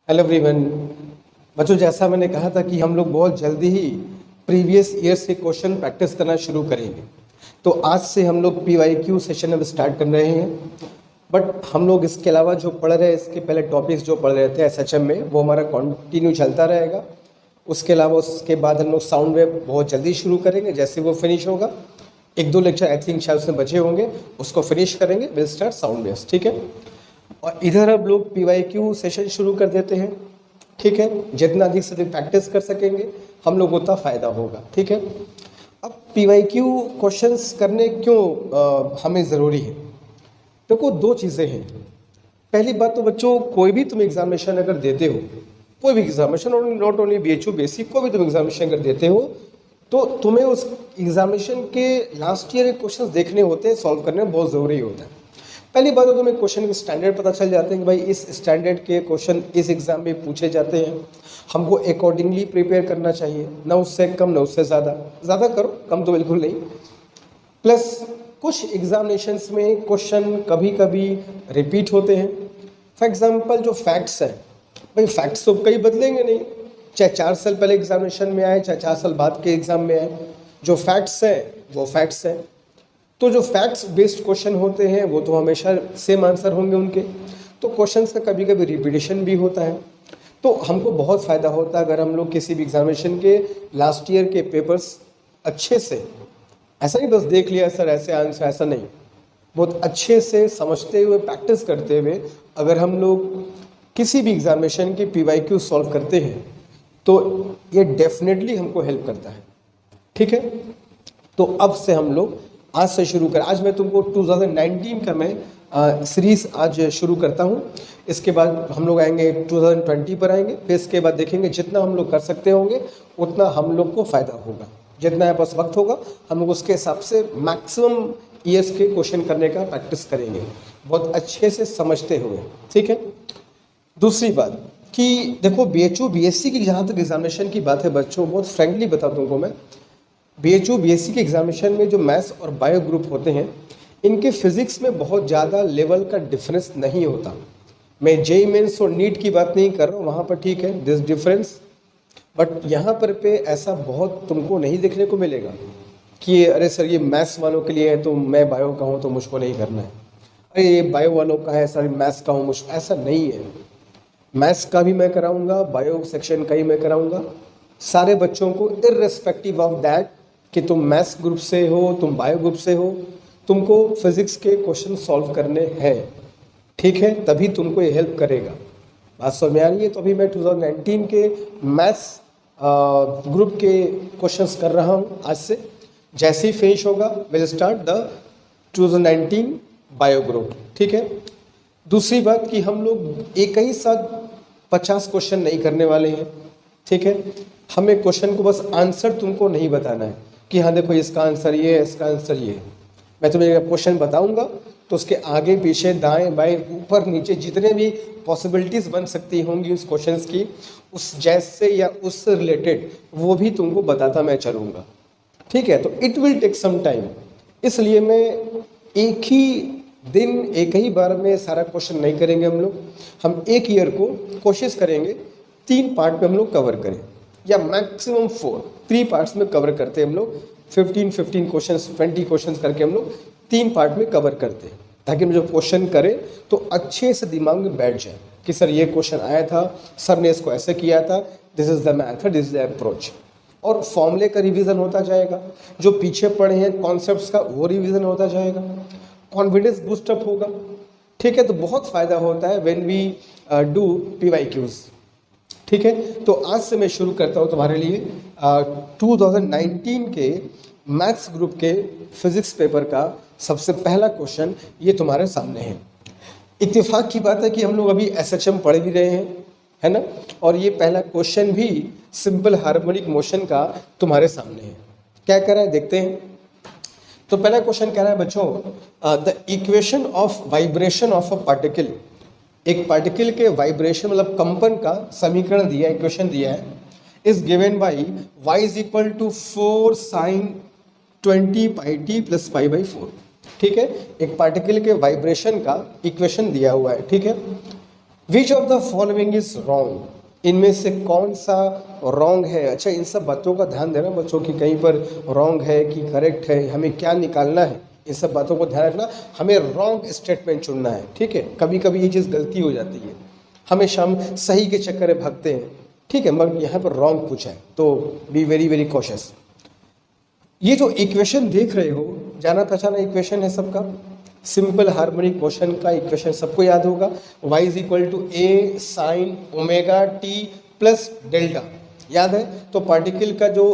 Hello everyone. बच्चों, जैसा मैंने कहा था कि हम लोग बहुत जल्दी ही प्रीवियस ईयर्स के क्वेश्चन प्रैक्टिस करना शुरू करेंगे। तो आज से हम लोग PYQ सेशन अब स्टार्ट कर रहे हैं। बट हम लोग इसके अलावा जो पढ़ रहे हैं, इसके पहले टॉपिक्स जो पढ़ रहे थे SHM में, वो हमारा कंटिन्यू चलता रहेगा। उसके अलावा उसके बाद हम लोग साउंड वेव बहुत जल्दी शुरू करेंगे। जैसे वो फिनिश होगा, एक दो लेक्चर आई थिंक शायद उसमें बचे होंगे, उसको फिनिश करेंगे, विल स्टार्ट साउंड वेव्स। ठीक है। और इधर अब लोग PYQ सेशन शुरू कर देते हैं। ठीक है। जितना अधिक से अधिक प्रैक्टिस कर सकेंगे हम लोग उतना फ़ायदा होगा। ठीक है। अब PYQ क्वेश्चंस करने क्यों हमें ज़रूरी है? देखो, दो चीज़ें हैं। पहली बात तो बच्चों, कोई भी तुम एग्जामिनेशन अगर देते हो, कोई भी एग्जामिनेशन, और नॉट ओनली BHU बेसिक, कोई भी तुम एग्जामिनेशन अगर देते हो, तो तुम्हें उस एग्जामिनेशन के लास्ट ईयर के क्वेश्चंस देखने होते हैं, सॉल्व करने में बहुत ज़रूरी होता है। पहली बात तो तुम्हें क्वेश्चन के स्टैंडर्ड पता चल जाते हैं कि भाई इस स्टैंडर्ड के क्वेश्चन इस एग्जाम में पूछे जाते हैं, हमको अकॉर्डिंगली प्रिपेयर करना चाहिए, ना उससे कम ना उससे ज़्यादा करो, कम तो बिल्कुल नहीं। प्लस कुछ एग्जामिनेशंस में क्वेश्चन कभी कभी रिपीट होते हैं। फॉर एग्जांपल जो फैक्ट्स हैं, भाई फैक्ट्स तो कई बदलेंगे नहीं, चाहे 4 साल पहले एग्जामिनेशन में आए, चाहे 4 साल बाद के एग्जाम में आए, जो फैक्ट्स हैं वो फैक्ट्स हैं। तो जो फैक्ट्स बेस्ड क्वेश्चन होते हैं वो तो हमेशा सेम आंसर होंगे उनके। तो क्वेश्चंस का कभी कभी रिपीटेशन भी होता है। तो हमको बहुत फ़ायदा होता है अगर हम लोग किसी भी एग्जामिनेशन के लास्ट ईयर के पेपर्स अच्छे से, ऐसा नहीं बस देख लिया सर ऐसे आंसर, ऐसा नहीं, बहुत अच्छे से समझते हुए, प्रैक्टिस करते हुए अगर हम लोग किसी भी एग्जामिनेशन की PYQ सॉल्व करते हैं तो ये डेफिनेटली हमको हेल्प करता है। ठीक है। तो अब से हम लोग आज से शुरू कर, आज मैं तुमको 2019 का मैं सीरीज़ आज शुरू करता हूँ। इसके बाद हम लोग आएंगे 2020 पर आएंगे, फिर इसके बाद देखेंगे जितना हम लोग कर सकते होंगे उतना हम लोग को फ़ायदा होगा। जितना हमारे पास वक्त होगा हम लोग उसके हिसाब से मैक्सिमम ईयर्स के क्वेश्चन करने का प्रैक्टिस करेंगे, बहुत अच्छे से समझते हुए। ठीक है। दूसरी बात कि देखो, BHU BSc की जहाँ तक एग्जामिनेशन की बात है बच्चों, बहुत फ्रेंकली बता दूँगा मैं, BHU BSc के एग्जामिनेशन में जो मैथ्स और बायो ग्रुप होते हैं, इनके फिजिक्स में बहुत ज़्यादा लेवल का डिफरेंस नहीं होता। मैं JEE मेंस और नीट की बात नहीं कर रहा हूँ, वहाँ पर ठीक है दिस डिफरेंस, बट यहाँ पर पे ऐसा बहुत तुमको नहीं देखने को मिलेगा कि अरे सर ये मैथ्स वालों के लिए है तो मैं बायो का हूँ तो मुझको नहीं करना है, अरे ये बायो वालों का है सर मैथ्स का हूँ मुझको, ऐसा नहीं है। मैथ्स का भी मैं कराऊँगा, बायो सेक्शन का ही मैं कराऊँगा, सारे बच्चों को इर्रेस्पेक्टिव ऑफ दैट कि तुम मैथ्स ग्रुप से हो, तुम बायो ग्रुप से हो, तुमको फिजिक्स के क्वेश्चन सॉल्व करने हैं। ठीक है। तभी तुमको ये हेल्प करेगा। बात समझ में आ रही है? तो अभी मैं 2019 के मैथ्स ग्रुप के क्वेश्चंस कर रहा हूँ आज से। जैसे ही फिनिश होगा will start the 2019 bio group. ठीक है। दूसरी बात कि हम लोग एक ही साथ 50 क्वेश्चन नहीं करने वाले हैं। ठीक है। हमें क्वेश्चन को बस आंसर तुमको नहीं बताना है कि हाँ देखो इसका आंसर ये है, इसका आंसर ये है। मैं तुम्हें क्वेश्चन बताऊंगा तो उसके आगे पीछे दाएं बाएं ऊपर नीचे जितने भी पॉसिबिलिटीज़ बन सकती होंगी उस क्वेश्चंस की, उस जैसे या उससे रिलेटेड, वो भी तुमको बताता मैं चलूँगा। ठीक है। तो it will take some time, इसलिए मैं एक ही दिन एक ही बार में सारा क्वेश्चन नहीं करेंगे हम एक ईयर को कोशिश करेंगे 3 पार्ट में हम लोग कवर करें, या मैक्सिमम 3 पार्ट्स में कवर करते हैं हम लोग। 15 क्वेश्चंस, 20 क्वेश्चंस करके हम लोग 3 पार्ट में कवर करते हैं, ताकि हम जो क्वेश्चन करें तो अच्छे से दिमाग में बैठ जाए कि सर ये क्वेश्चन आया था, सर ने इसको ऐसे किया था, this is the method, this is the approach. और फॉर्मूले का रिवीजन होता जाएगा, जो पीछे पढ़े हैं कॉन्सेप्ट्स का वो रिवीजन होता जाएगा, कॉन्फिडेंस बूस्टअप होगा। ठीक है। तो बहुत फ़ायदा होता है व्हेन वी डू PYQs। ठीक है। तो आज से मैं शुरू करता हूँ तुम्हारे लिए 2019 के मैथ्स ग्रुप के फिजिक्स पेपर का सबसे पहला क्वेश्चन ये तुम्हारे सामने है। इत्तेफाक की बात है कि हम लोग अभी SHM पढ़ भी रहे हैं, है ना, और ये पहला क्वेश्चन भी सिंपल हार्मोनिक मोशन का तुम्हारे सामने है। क्या कह रहा है देखते हैं। तो पहला क्वेश्चन कह रहा है बच्चों, the equation of vibration of a particle, एक पार्टिकल के वाइब्रेशन मतलब कंपन का समीकरण दिया है, इक्वेशन दिया है, is given by y is equal to 4 sin 20 pi t plus pi by 4। ठीक है। एक पार्टिकल के वाइब्रेशन का इक्वेशन दिया हुआ है। ठीक है। विच of the following is wrong, इनमें से कौन सा रॉन्ग है। अच्छा, इन सब बातों का ध्यान देना बच्चों की, कहीं पर रॉन्ग है कि करेक्ट है, हमें क्या निकालना है, इन सब बातों को ध्यान रखना। हमें रॉन्ग स्टेटमेंट चुनना है, ठीक है। कभी कभी ये चीज़ गलती हो जाती है, हमेशा हम सही के चक्कर में भागते हैं, ठीक है, मगर यहाँ पर रॉन्ग पूछा है, तो बी वेरी वेरी कॉशियस। ये जो इक्वेशन देख रहे हो, जाना पहचाना इक्वेशन है सबका, सिंपल हार्मोनिक मोशन का इक्वेशन सबको याद होगा, y is equal to a sine omega t plus delta, याद है। तो पार्टिकल का जो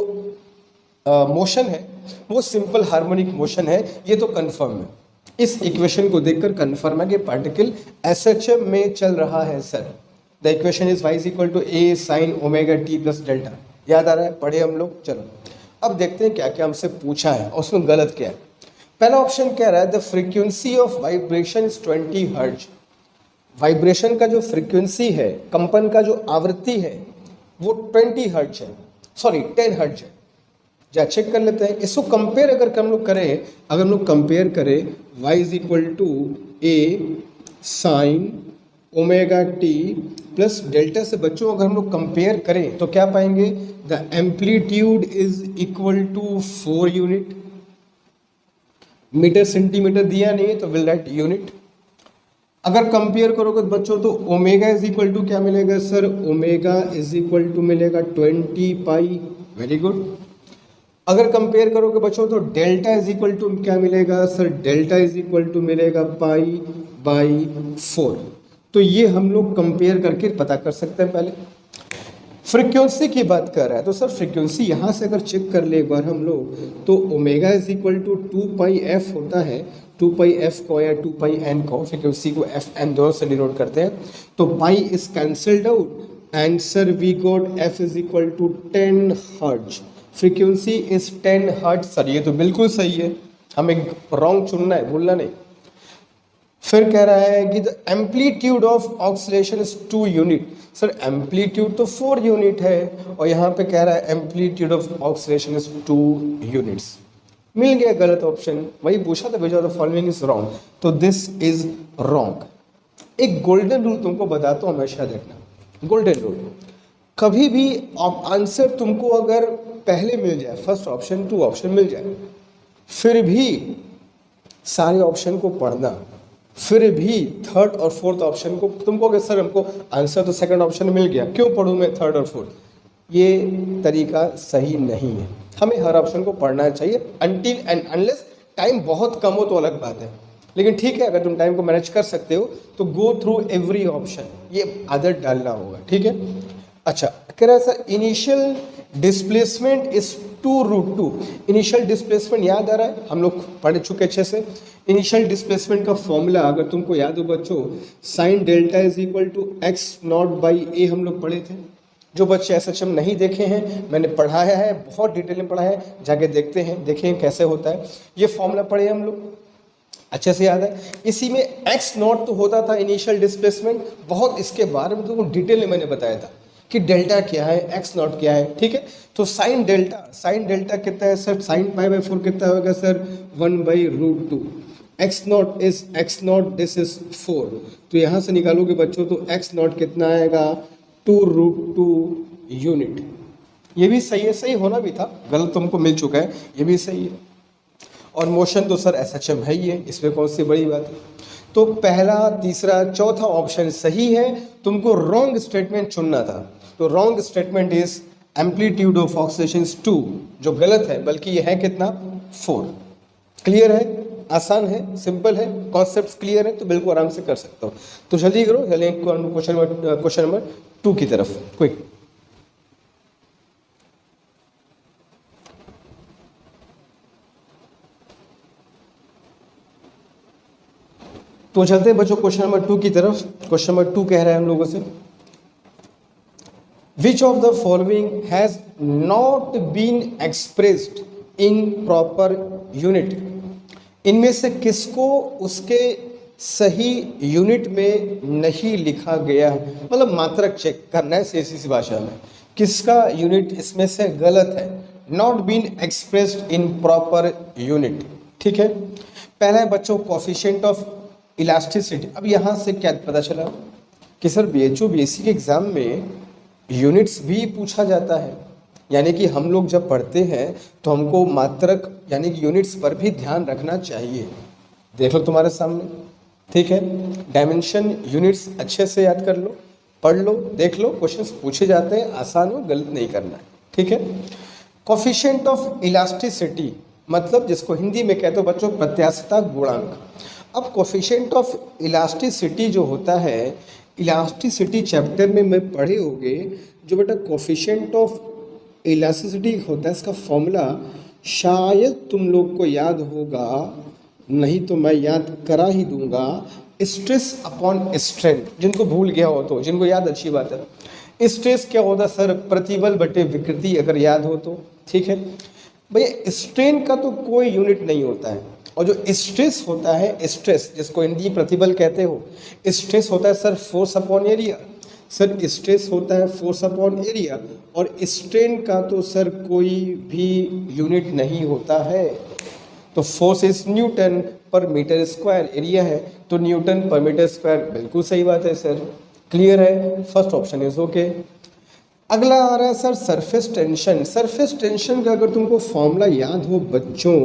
मोशन है वो सिंपल हार्मोनिक मोशन है, ये तो कंफर्म है। इस इक्वेशन को देखकर कंफर्म है कि पार्टिकल एसएचएम में चल रहा है sir. The equation is y is equal to a sine omega t plus delta, याद आ रहा है, पढ़े हम लोग। चलो अब देखते हैं क्या क्या हमसे पूछा है और उसमें गलत क्या है। पहला ऑप्शन कह रहा है the frequency of vibration is 20 hertz. Vibration का जो फ्रीक्वेंसी है, कंपन का जो आवृत्ति है वो 20 हर्ट्ज है, सॉरी 10 हर्ट्ज है। जा चेक कर लेते हैं इसको। कंपेयर अगर हम लोग करें, अगर हम लोग कंपेयर करें y is equal to a sine omega t plus delta से बच्चों अगर हम लोग कंपेयर करें तो क्या पाएंगे, the amplitude is equal to 4 unit. Metre centimetre दिया नहीं है तो विल राइट यूनिट। अगर कंपेयर करोगे बच्चों तो ओमेगा इज इक्वल टू क्या मिलेगा sir, omega is equal to मिलेगा 20 पाई, वेरी गुड। अगर कंपेयर करोगे बच्चों तो डेल्टा इज इक्वल टू क्या मिलेगा sir, delta is equal to मिलेगा पाई बाई 4। तो ये हम लोग कंपेयर करके पता कर सकते हैं। पहले फ्रीक्वेंसी की बात कर रहा है तो सर फ्रीक्वेंसी यहाँ से अगर चेक कर ले एक बार हम लोग तो omega is equal to 2 pi f होता है, 2 पाई एफ को या 2 पाई एन को, फ्रीक्वेंसी को एफ एन दोनों से डिनोट करते हैं। तो pi is cancelled out and sir we got f is equal to 10 hertz. Frequency is 10 hertz sir, ये तो बिल्कुल सही है, हमें रॉन्ग चुनना है, भूलना नहीं। फिर कह रहा है कि the amplitude of oscillation is 2 unit. Sir amplitude तो 4 यूनिट है और यहाँ पे कह रहा है amplitude of oscillation is 2 units. मिल गया गलत ऑप्शन, वही पूछा था which of the following is wrong, तो दिस इज रॉन्ग। एक गोल्डन रूल तुमको बताता हूँ, हमेशा देखना गोल्डन रूल। कभी भी आंसर तुमको अगर पहले मिल जाए, फर्स्ट ऑप्शन 2 ऑप्शन मिल जाए, फिर भी सारे ऑप्शन को पढ़ना, फिर भी थर्ड और फोर्थ ऑप्शन को तुमको अगर सर हमको आंसर तो सेकंड ऑप्शन मिल गया, क्यों पढ़ूं मैं थर्ड और फोर्थ, ये तरीका सही नहीं है। हमें हर ऑप्शन को पढ़ना चाहिए अनटिल एंड अनलेस टाइम बहुत कम हो तो अलग बात है, लेकिन ठीक है अगर तुम टाइम को मैनेज कर सकते हो तो गो थ्रू एवरी ऑप्शन, ये आदत डालना होगा, ठीक है। अच्छा कह रहा है sir initial displacement is 2√2। Initial displacement याद आ रहा है, हम लोग पढ़ चुके अच्छे से। इनिशियल डिस्प्लेसमेंट का फॉर्मूला अगर तुमको याद हो बच्चों, sine delta is equal to x not by a, हम लोग पढ़े थे। जो बच्चे एसएचएम नहीं देखे हैं, मैंने पढ़ाया है, बहुत डिटेल में पढ़ा है, जाके देखते हैं, देखें कैसे होता है। ये फॉर्मूला पढ़े हम लोग, अच्छे से याद है। इसी में एक्स नॉट तो होता था इनिशियल डिस्प्लेसमेंट, बहुत इसके बारे में तुमको डिटेल में मैंने बताया था कि डेल्टा क्या है, एक्स नॉट क्या है, ठीक है। तो साइन डेल्टा कितना है सर, साइन पाई बाई 4 कितना होगा sir, 1/√2। X not is x not, this is 4, तो यहाँ से निकालोगे बच्चों तो एक्स नॉट कितना आएगा, 2√2 यूनिट। ये भी सही है, सही होना भी था, गलत तुमको मिल चुका है, ये भी सही है। और मोशन तो सर एसएचएम है ही है, इसमें कौन सी बड़ी बात है। तो पहला, तीसरा, चौथा ऑप्शन सही है, तुमको रॉन्ग स्टेटमेंट चुनना था। तो wrong statement is amplitude of oscillation 2, जो गलत है, बल्कि ये है कितना, 4। क्लियर है, आसान है, सिंपल है, कॉन्सेप्ट क्लियर है, तो बिल्कुल आराम से कर सकते हो। तो जल्दी करो, चलिए क्वेश्चन नंबर 2 की तरफ, क्विक। तो चलते हैं बच्चों क्वेश्चन नंबर 2 की तरफ। क्वेश्चन नंबर 2 कह रहे हैं हम लोगों से, Which of the following has not been expressed in proper unit? इनमें से किसको उसके सही यूनिट में नहीं लिखा गया है, मतलब मात्रक चेक करना है सीधी सी भाषा में, किसका यूनिट इसमें से गलत है, not been expressed in proper unit, ठीक है। पहला है बच्चों कोफिशिएंट ऑफ इलास्टिसिटी। अब यहाँ से क्या पता चला, कि सर BHO BSc के एग्ज़ाम में यूनिट्स भी पूछा जाता है, यानी कि हम लोग जब पढ़ते हैं तो हमको मात्रक यानी कि यूनिट्स पर भी ध्यान रखना चाहिए। देख लो तुम्हारे सामने, ठीक है। डायमेंशन यूनिट्स अच्छे से याद कर लो, पढ़ लो, देख लो, क्वेश्चंस पूछे जाते हैं, आसान हो, गलत नहीं करना है, ठीक है। कोफिशिएंट ऑफ इलास्टिसिटी मतलब जिसको हिंदी में कहते हो बच्चों प्रत्यास्थता गुणांक। अब कोफिशिएंट ऑफ इलास्टिसिटी जो होता है, इलास्टिसिटी चैप्टर में पढ़े होगे, जो बेटा कोफिशिएंट ऑफ इलास्टिसिटी होता है, इसका फॉर्मूला शायद तुम लोग को याद होगा, नहीं तो मैं याद करा ही दूंगा। स्ट्रेस अपॉन स्ट्रेन, जिनको भूल गया हो तो, जिनको याद अच्छी बात है। स्ट्रेस क्या होता है सर? प्रतिबल बटे विकृति, अगर याद हो तो, ठीक है भैया। स्ट्रेन का तो कोई यूनिट नहीं होता है, और जो स्ट्रेस होता है, स्ट्रेस जिसको हिंदी प्रतिबल कहते हो, स्ट्रेस होता है sir force upon area. Sir stress होता है फोर्स अपॉन एरिया, और स्ट्रेन का तो सर कोई भी यूनिट नहीं होता है। तो फोर्स इज न्यूटन पर मीटर स्क्वायर, एरिया है तो न्यूटन पर मीटर स्क्वायर, बिल्कुल सही बात है सर, क्लियर है, फर्स्ट ऑप्शन इज ओके। अगला आ रहा है sir surface tension. Surface tension का अगर तुमको फॉर्मूला याद हो बच्चों,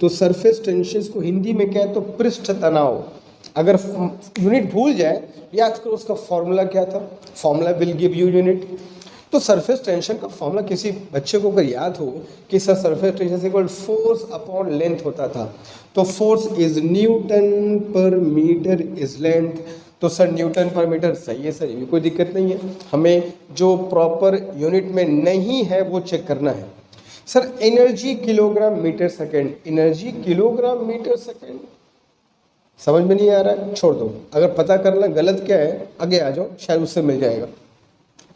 तो सरफेस टेंशन को हिंदी में क्या है तो पृष्ठ तनाव। अगर यूनिट भूल जाए, याद करो उसका फॉर्मूला क्या था, formula will give you unit. तो सरफेस टेंशन का फॉर्मूला किसी बच्चे को अगर याद हो कि सर सरफेस टेंशन से इक्वल फोर्स अपॉन लेंथ होता था, तो फोर्स इज न्यूटन पर मीटर इज लेंथ। तो सर न्यूटन पर मीटर सही है सर, ये कोई दिक्कत नहीं है। हमें जो प्रॉपर यूनिट में नहीं है वो चेक करना है। Sir energy kilogram metre second, energy kilogram metre second समझ में नहीं आ रहा है, छोड़ दो। अगर पता करना गलत क्या है आगे आ जाओ, शायद उससे मिल जाएगा।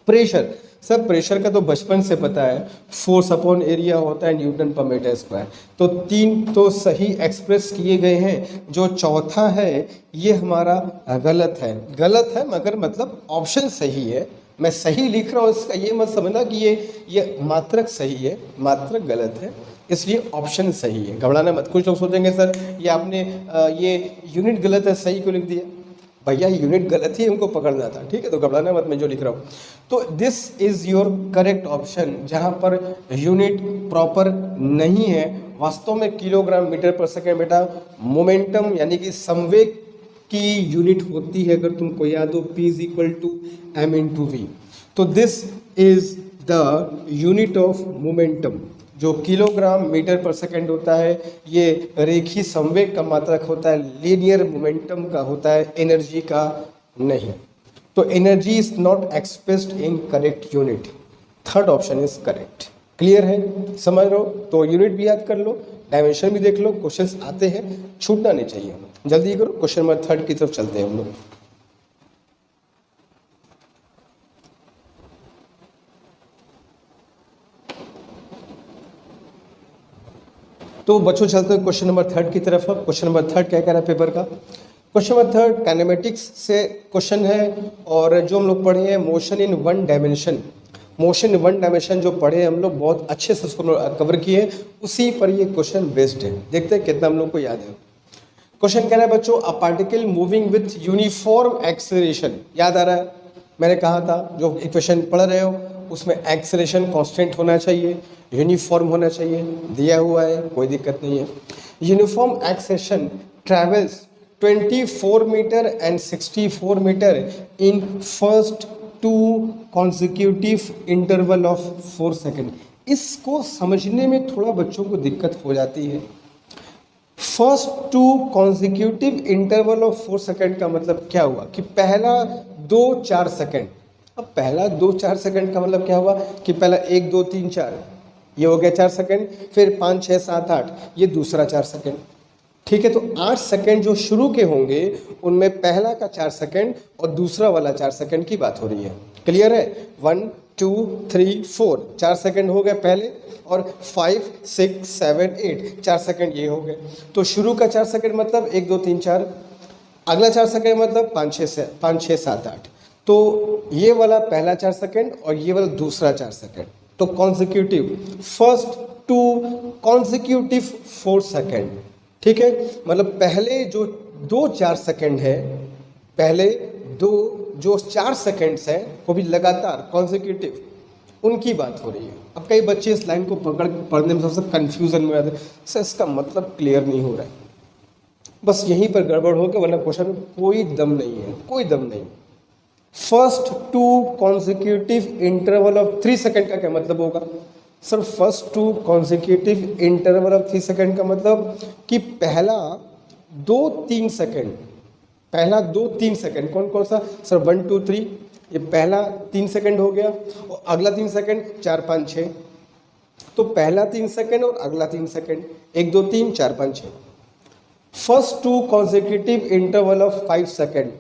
प्रेशर, सर प्रेशर का तो बचपन से पता है, फोर्स अपॉन एरिया होता है न्यूटन पर मीटर स्क्वायर। तो तीन तो सही एक्सप्रेस किए गए हैं, जो चौथा है ये हमारा गलत है। गलत है मगर मतलब ऑप्शन सही है, मैं सही लिख रहा हूँ, इसका ये मत समझना कि ये मात्रक सही है, मात्रक गलत है, इसलिए ऑप्शन सही है, घबराना मत। कुछ लोग सोचेंगे सर ये आपने ये यूनिट गलत है, सही क्यों लिख दिया? भैया यूनिट गलत ही हमको पकड़ना था, ठीक है, तो घबराना मत, मैं जो लिख रहा हूँ। तो this is your correct option, जहाँ पर यूनिट प्रॉपर नहीं है। वास्तव में किलोग्राम मीटर पर सेकेंड बेटा मोमेंटम यानी कि संवेग की यूनिट होती है, अगर तुमको याद हो P is equal to M into V। तो this is the unit of momentum, जो किलोग्राम मीटर पर सेकेंड होता है, ये रेखीय संवेग का मात्रक होता है, लीनियर मोमेंटम का होता है, एनर्जी का नहीं। तो energy is not expressed in correct unit, third option is correct. Clear है, समझ लो? तो यूनिट भी याद कर लो, डायमेंशन भी देख लो, क्वेश्चंस आते हैं, छूटना नहीं चाहिए। जल्दी करो, क्वेश्चन नंबर 3 की तरफ चलते हैं हम लोग। तो बच्चों चलते हैं क्वेश्चन नंबर 3 की तरफ। क्वेश्चन नंबर 3 क्या कह रहा है पेपर का? क्वेश्चन नंबर 3 काइनेमेटिक्स से क्वेश्चन है, और जो हम लोग पढ़े हैं motion in one dimension, motion in one dimension जो पढ़े हम लोग बहुत अच्छे से उसको कवर किए, उसी पर ये क्वेश्चन बेस्ड है। देखते हैं कितना हम लोग को याद है। क्वेश्चन कह रहा है बच्चों a particle moving with uniform acceleration, याद आ रहा है मैंने कहा था जो इक्वेशन पढ़ रहे हो उसमें एक्सेलरेशन कांस्टेंट होना चाहिए, यूनिफॉर्म होना चाहिए, दिया हुआ है, कोई दिक्कत नहीं है। Uniform acceleration travels 24 metre and 64 metre in first 2 consecutive interval of 4 second. इसको समझने में थोड़ा बच्चों को दिक्कत हो जाती है। First 2 consecutive interval of 4 second का मतलब क्या हुआ कि पहला 2-4 सेकेंड। अब पहला 2-4 सेकेंड का मतलब क्या हुआ कि पहला 1 2 3 4 ये हो गया 4 सेकेंड, फिर 5 6 7 8 ये दूसरा 4 सेकेंड, ठीक है। तो 8 सेकेंड जो शुरू के होंगे उनमें पहला का 4 सेकेंड और दूसरा वाला 4 सेकेंड की बात हो रही है। क्लियर है? 1 2 3 4 4 सेकेंड हो गए पहले, और 5 6 7 8 4 सेकेंड ये हो गए। तो शुरू का 4 सेकेंड मतलब 1 2 3 4, अगला 4 सेकेंड मतलब 5 6 7 8। तो ये वाला पहला 4 सेकेंड और ये वाला दूसरा 4 सेकेंड। तो कॉन्सिक्यूटिव फर्स्ट 2 consecutive 4 सेकेंड, ठीक है। मतलब पहले जो 2 4 सेकेंड है, पहले 2 जो 4 सेकंड्स है वो भी लगातार कॉन्जिक्यूटिव, उनकी बात हो रही है। अब कई बच्चे इस लाइन को पढ़ने में सबसे कन्फ्यूजन में आते हैं, सर इसका मतलब क्लियर नहीं हो रहा है, बस यहीं पर गड़बड़ हो गया, वरना क्वेश्चन में कोई दम नहीं है, कोई दम नहीं। First two consecutive interval of 3 second का क्या मतलब होगा? Sir first two consecutive interval of 3 second का मतलब कि पहला 2-3 सेकंड, पहला 2-3 सेकंड कौन कौन सा? सर 1 2 3, ये पहला 3 सेकंड हो गया, और अगला 3 सेकंड 4 5 6, तो पहला 3 सेकंड और अगला 3 second, 1 2 3 4 5 6। First two consecutive interval of 5 second,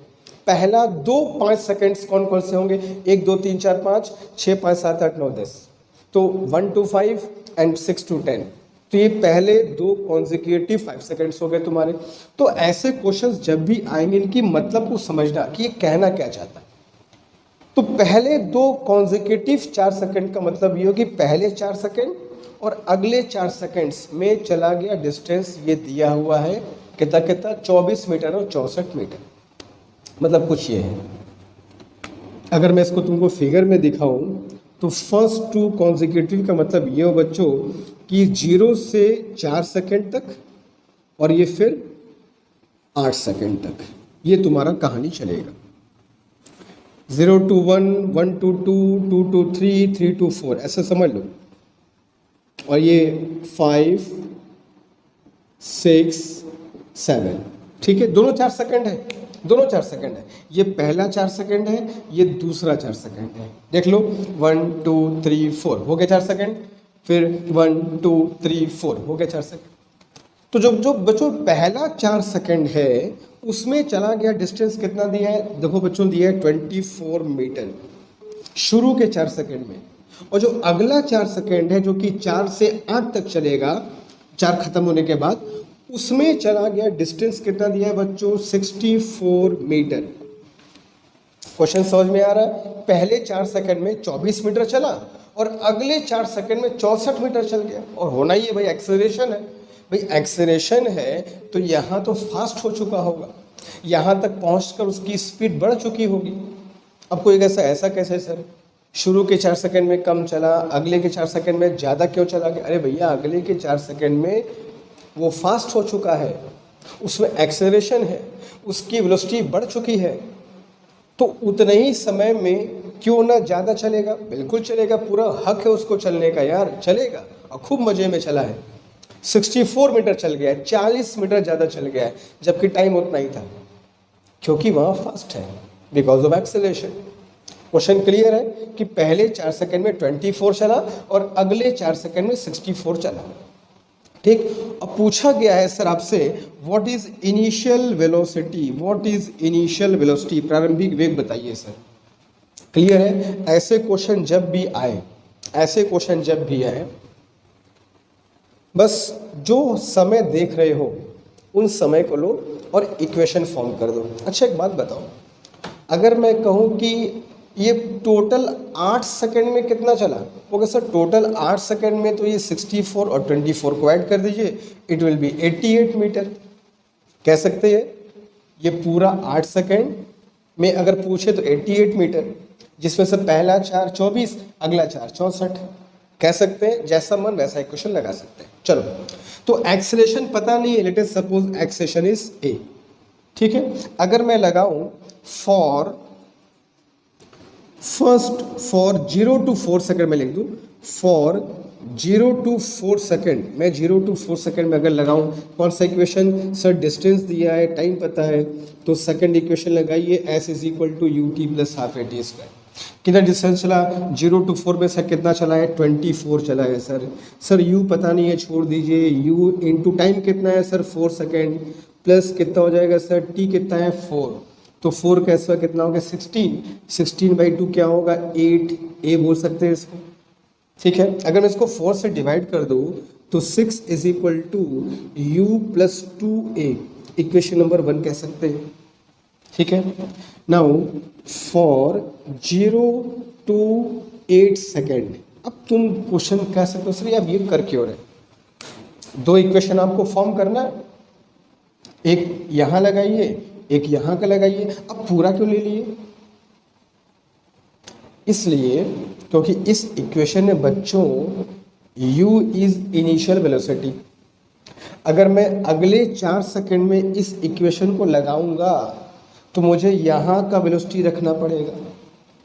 पहला 2-5 सेकंड्स कौन कौन से होंगे? 1 2 3 4 5 6 5 7 8 9 10, तो 1 to 5 एंड 6 to 10, तो ये पहले 2 कॉन्जिक्यूटिव 5 सेकंड्स हो गए तुम्हारे। तो ऐसे क्वेश्चंस जब भी आएंगे इनकी मतलब को समझना कि ये कहना क्या चाहता है। तो पहले 2 कॉन्जिक्यूटिव 4 सेकंड का मतलब ये हो कि पहले 4 सेकंड और अगले 4 सेकंड्स में चला गया डिस्टेंस, ये दिया हुआ है कितना कितना, 24 मीटर और 64 मीटर, मतलब कुछ ये है। अगर मैं इसको तुमको फिगर में दिखाऊं तो फर्स्ट टू कॉन्जिक्यूटिव का मतलब ये हो बच्चों कि 0 से 4 सेकंड तक और ये फिर 8 सेकंड तक, ये तुम्हारा कहानी चलेगा। 0 to 1, 1 to 2, 2 to 3, 3 to 4, ऐसा समझ लो। और ये 5 6 7, ठीक है, दोनों 4 सेकंड है, दोनों 4 सेकंड है। ये पहला 4 सेकंड है, ये दूसरा 4 सेकंड है। देख लो 1 2 3 4 हो गए 4 सेकंड, फिर 1 2 3 4 हो गए 4 सेकंड। तो जो बच्चों पहला 4 सेकंड है उसमें चला गया डिस्टेंस कितना दिया है? देखो बच्चों दिया है 24 मीटर शुरू के 4 सेकंड में, और जो अगला 4 सेकंड है जो कि 4 से 8 तक चलेगा, 4 खत्म होने के बाद, उसमें चला गया डिस्टेंस कितना दिया है बच्चों? 64 मीटर। क्वेश्चन समझ में आ रहा है? पहले 4 सेकंड में 24 मीटर चला और अगले 4 सेकंड में 64 मीटर चल गया, और होना ही है भाई, एक्सेलरेशन है भाई, एक्सेलरेशन है तो यहाँ तो फास्ट हो चुका होगा, यहाँ तक पहुँचकर उसकी स्पीड बढ़ चुकी होगी। अब कोई ऐसा कैसे सर, शुरू के 4 सेकंड में कम चला, अगले के 4 सेकंड में ज़्यादा क्यों चला गया? अरे भैया अगले के 4 सेकंड में वो फास्ट हो चुका है, उसमें एक्सेलरेशन है, उसकी वेलोसिटी बढ़ चुकी है, तो उतने ही समय में क्यों ना ज़्यादा चलेगा? बिल्कुल चलेगा, पूरा हक है उसको चलने का यार, चलेगा, और खूब मज़े में चला है। 64 मीटर चल गया है, 40 मीटर ज़्यादा चल गया है, जबकि टाइम उतना ही था, क्योंकि वहाँ फास्ट है, because of acceleration. Question clear है कि पहले 4 सेकंड में 24 चला और अगले 4 सेकंड में 64 चला, ठीक। अब पूछा गया है सर आपसे what is initial velocity, what is initial velocity, प्रारंभिक वेग बताइए सर। क्लियर है? ऐसे क्वेश्चन जब भी आए, ऐसे क्वेश्चन जब भी आए, बस जो समय देख रहे हो उन समय को लो और इक्वेशन फॉर्म कर दो। अच्छा एक बात बताओ, अगर मैं कहूँ कि ये टोटल 8 सेकंड में कितना चला, ओके सर टोटल 8 सेकंड में तो ये 64 और 24 को ऐड कर दीजिए, इट विल बी 88 मीटर। कह सकते हैं ये पूरा 8 सेकंड में अगर पूछे तो 88 मीटर, जिसमें से पहला 4 24, अगला 4 64। कह सकते हैं, जैसा मन वैसा इक्वेशन लगा सकते हैं। चलो, तो एक्सेलरेशन पता नहीं है, let us suppose acceleration is a, ठीक है। अगर मैं लगाऊं फॉर 0 to 4 सेकंड में लिख दूं, फॉर 0 to 4 सेकंड, मैं 0 to 4 सेकंड में अगर लगाऊं कौन सा इक्वेशन सर, डिस्टेंस दिया है, टाइम पता है, तो सेकंड इक्वेशन लगाइए, s is equal to ut plus half a t square. कितना डिस्टेंस चला 0 to 4 में सर, कितना चला है 24 चला है सर। सर u पता नहीं है, छोड़ दीजिए, u इंटू टाइम कितना है सर 4 सेकेंड, प्लस कितना हो जाएगा सर t कितना है 4, तो 4 कैसा कितना होगा 16/2 क्या होगा 8, a बोल सकते हैं इसको, ठीक है। अगर मैं इसको 4 से डिवाइड कर दूँ तो 6 is equal to u plus 2a, equation number 1 कह सकते हैं, ठीक है। नाउ फॉर 0 to 8 सेकेंड, अब तुम क्वेश्चन कह सकते हो सर आप ये कर क्यों रहे, 2 इक्वेशन आपको फॉर्म करना है, एक यहाँ लगाइए, एक यहाँ का लगाइए, अब पूरा क्यों ले लिए, इसलिए क्योंकि इस इक्वेशन में बच्चों u इज इनिशियल वेलोसिटी, अगर मैं अगले 4 सेकंड में इस इक्वेशन को लगाऊंगा तो मुझे यहाँ का वेलोसिटी रखना पड़ेगा।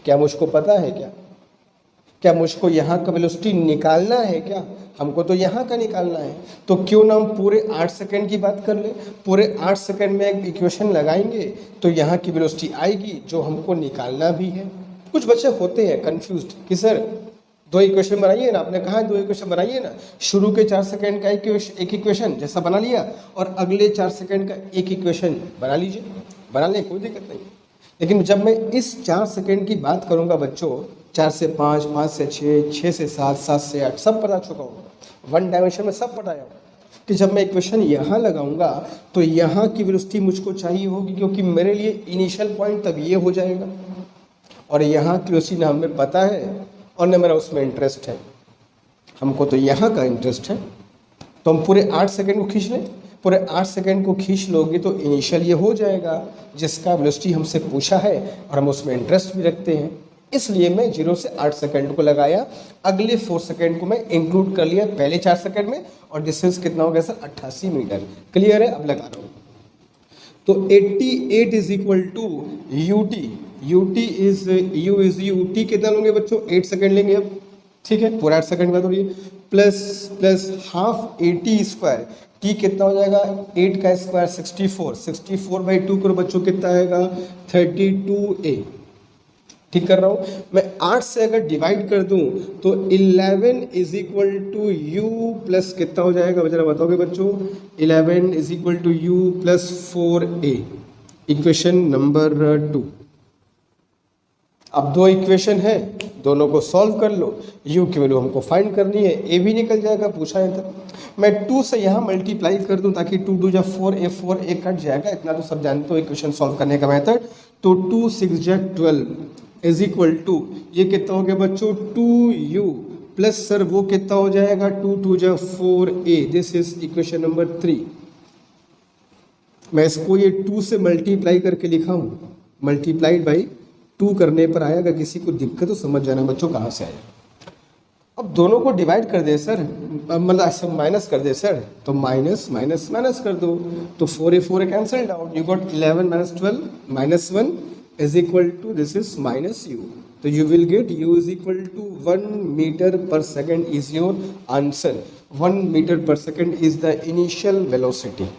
क्या मुझको पता है क्या मुझको यहाँ का वेलोसिटी निकालना है क्या? हमको तो यहाँ का निकालना है। तो क्यों ना हम पूरे 8 सेकंड की बात कर लें। पूरे 8 सेकंड में एक इक्वेशन लगाएंगे तो यहाँ की वेलोसिटी आएगी जो हमको निकालना भी है। कुछ बच्चे होते हैं कंफ्यूज्ड कि सर 2 इक्वेशन बनाइए ना, आपने कहा 2 इक्वेशन बनाइए ना, शुरू के 4 सेकंड का एक इक्वेशन जैसा बना लिया और अगले 4 सेकंड का एक इक्वेशन बना लीजिए, बना लें, कोई दिक्कत नहीं। लेकिन जब मैं इस 4 सेकंड की बात करूंगा बच्चों, 4 से 5, 5 से 6, 6 से 7, 7 से 8 सब पढ़ा चुका हूँ, 1 डायमेंशन में सब पढ़ाया कि जब मैं इक्वेशन यहाँ लगाऊंगा तो यहाँ की वेलोसिटी मुझको चाहिए होगी, क्योंकि मेरे लिए इनिशियल पॉइंट तब ये हो जाएगा और यहाँ की वेलोसिटी ना हमें पता है और न मेरा उसमें इंटरेस्ट है। हमको तो यहाँ का इंटरेस्ट है, तो हम पूरे 8 सेकंड को खींच लें। पूरे 8 सेकंड को खींच लोगे तो इनिशियल ये हो जाएगा जिसका वेलोसिटी हमसे पूछा है और हम उसमें इंटरेस्ट भी रखते हैं, इसलिए मैं 0 से 8 सेकंड को लगाया। अगले 4 सेकंड को मैं इंक्लूड कर लिया पहले 4 सेकंड में और डिस्टेंस कितना हो गया सर 88 मीटर। क्लियर है? अब लगा रहा हूँ। तो 88 is equal to ut is ut कितना लेंगे बच्चों? 8 सेकंड लेंगे अब, ठीक है, पूरा 8 सेकंड बाद हो रही है, प्लस हाफ 80 स्क्वायर, t कितना हो जाएगा 8 का स्क्वायर 64/2 करो बच्चों, कितना आएगा 32a। ठीक कर रहा हूँ मैं। 8 से अगर डिवाइड कर दूं तो 11 is equal to u plus कितना हो जाएगा जरा बताओगे बच्चों? 11 is equal to u plus 4a, equation number 2। अब 2 इक्वेशन है, दोनों को सॉल्व कर लो। u की वैल्यू हमको फाइंड करनी है, a भी निकल जाएगा, पूछा है तो मैं 2 से यहाँ मल्टीप्लाई कर दूं ताकि 2 2 जा 4a कट जाएगा, इतना तो सब जानते हो इक्वेशन सॉल्व करने का मेथड। तो 2 6 जा 12 इज इक्वल टू ये कितना हो गया बच्चों 2u प्लस सर वो कितना हो जाएगा 2 2 जा 4a। This is equation number 3। मैं इसको ये 2 से मल्टीप्लाई करके लिखा हूँ, मल्टीप्लाइड बाई 2 करने पर आया। अगर किसी को दिक्कत तो समझ जाना बच्चों कहाँ से आया। अब दोनों को डिवाइड कर दे सर, मतलब ऐसा माइनस कर दे सर, तो माइनस माइनस माइनस कर दो तो 4a cancelled out, you got 11 - 12 - 1 is equal to this is minus u। तो you will get u is equal to 1 metre per second is your answer. 1 metre per second is the initial velocity.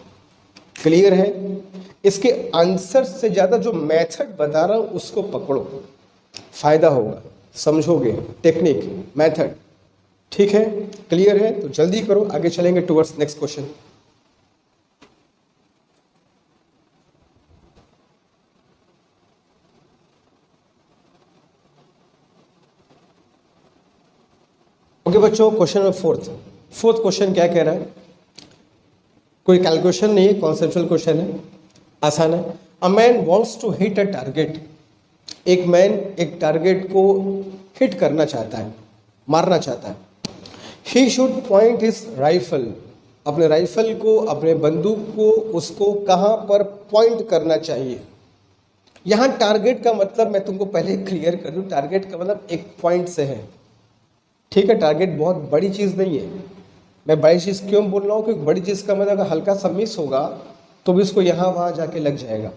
Clear है? इसके answer से ज़्यादा जो method बता रहा हूँ उसको पकड़ो, फायदा होगा, समझोगे टेक्निक मेथड। ठीक है? क्लियर है? तो जल्दी करो, आगे चलेंगे टुवर्ड्स नेक्स्ट क्वेश्चन। ओके बच्चों, क्वेश्चन नंबर 4th क्वेश्चन क्या कह रहा है? कोई कैलकुलेशन नहीं है, कॉन्सेप्चुअल क्वेश्चन है, आसान है। A man wants to hit a target. एक मैन एक टारगेट को हिट करना चाहता है, मारना चाहता है। He should point his rifle, अपने राइफल को, अपने बंदूक को उसको कहाँ पर पॉइंट करना चाहिए। यहाँ टारगेट का मतलब मैं तुमको पहले क्लियर कर दूँ, टारगेट का मतलब एक पॉइंट से है। ठीक है? टारगेट बहुत बड़ी चीज़ नहीं है। मैं बड़ी चीज़ क्यों बोल रहा हूँ? क्योंकि बड़ी चीज़ का मतलब अगर हल्का सा मिस होगा तो भी उसको यहाँ वहाँ जाके लग जाएगा।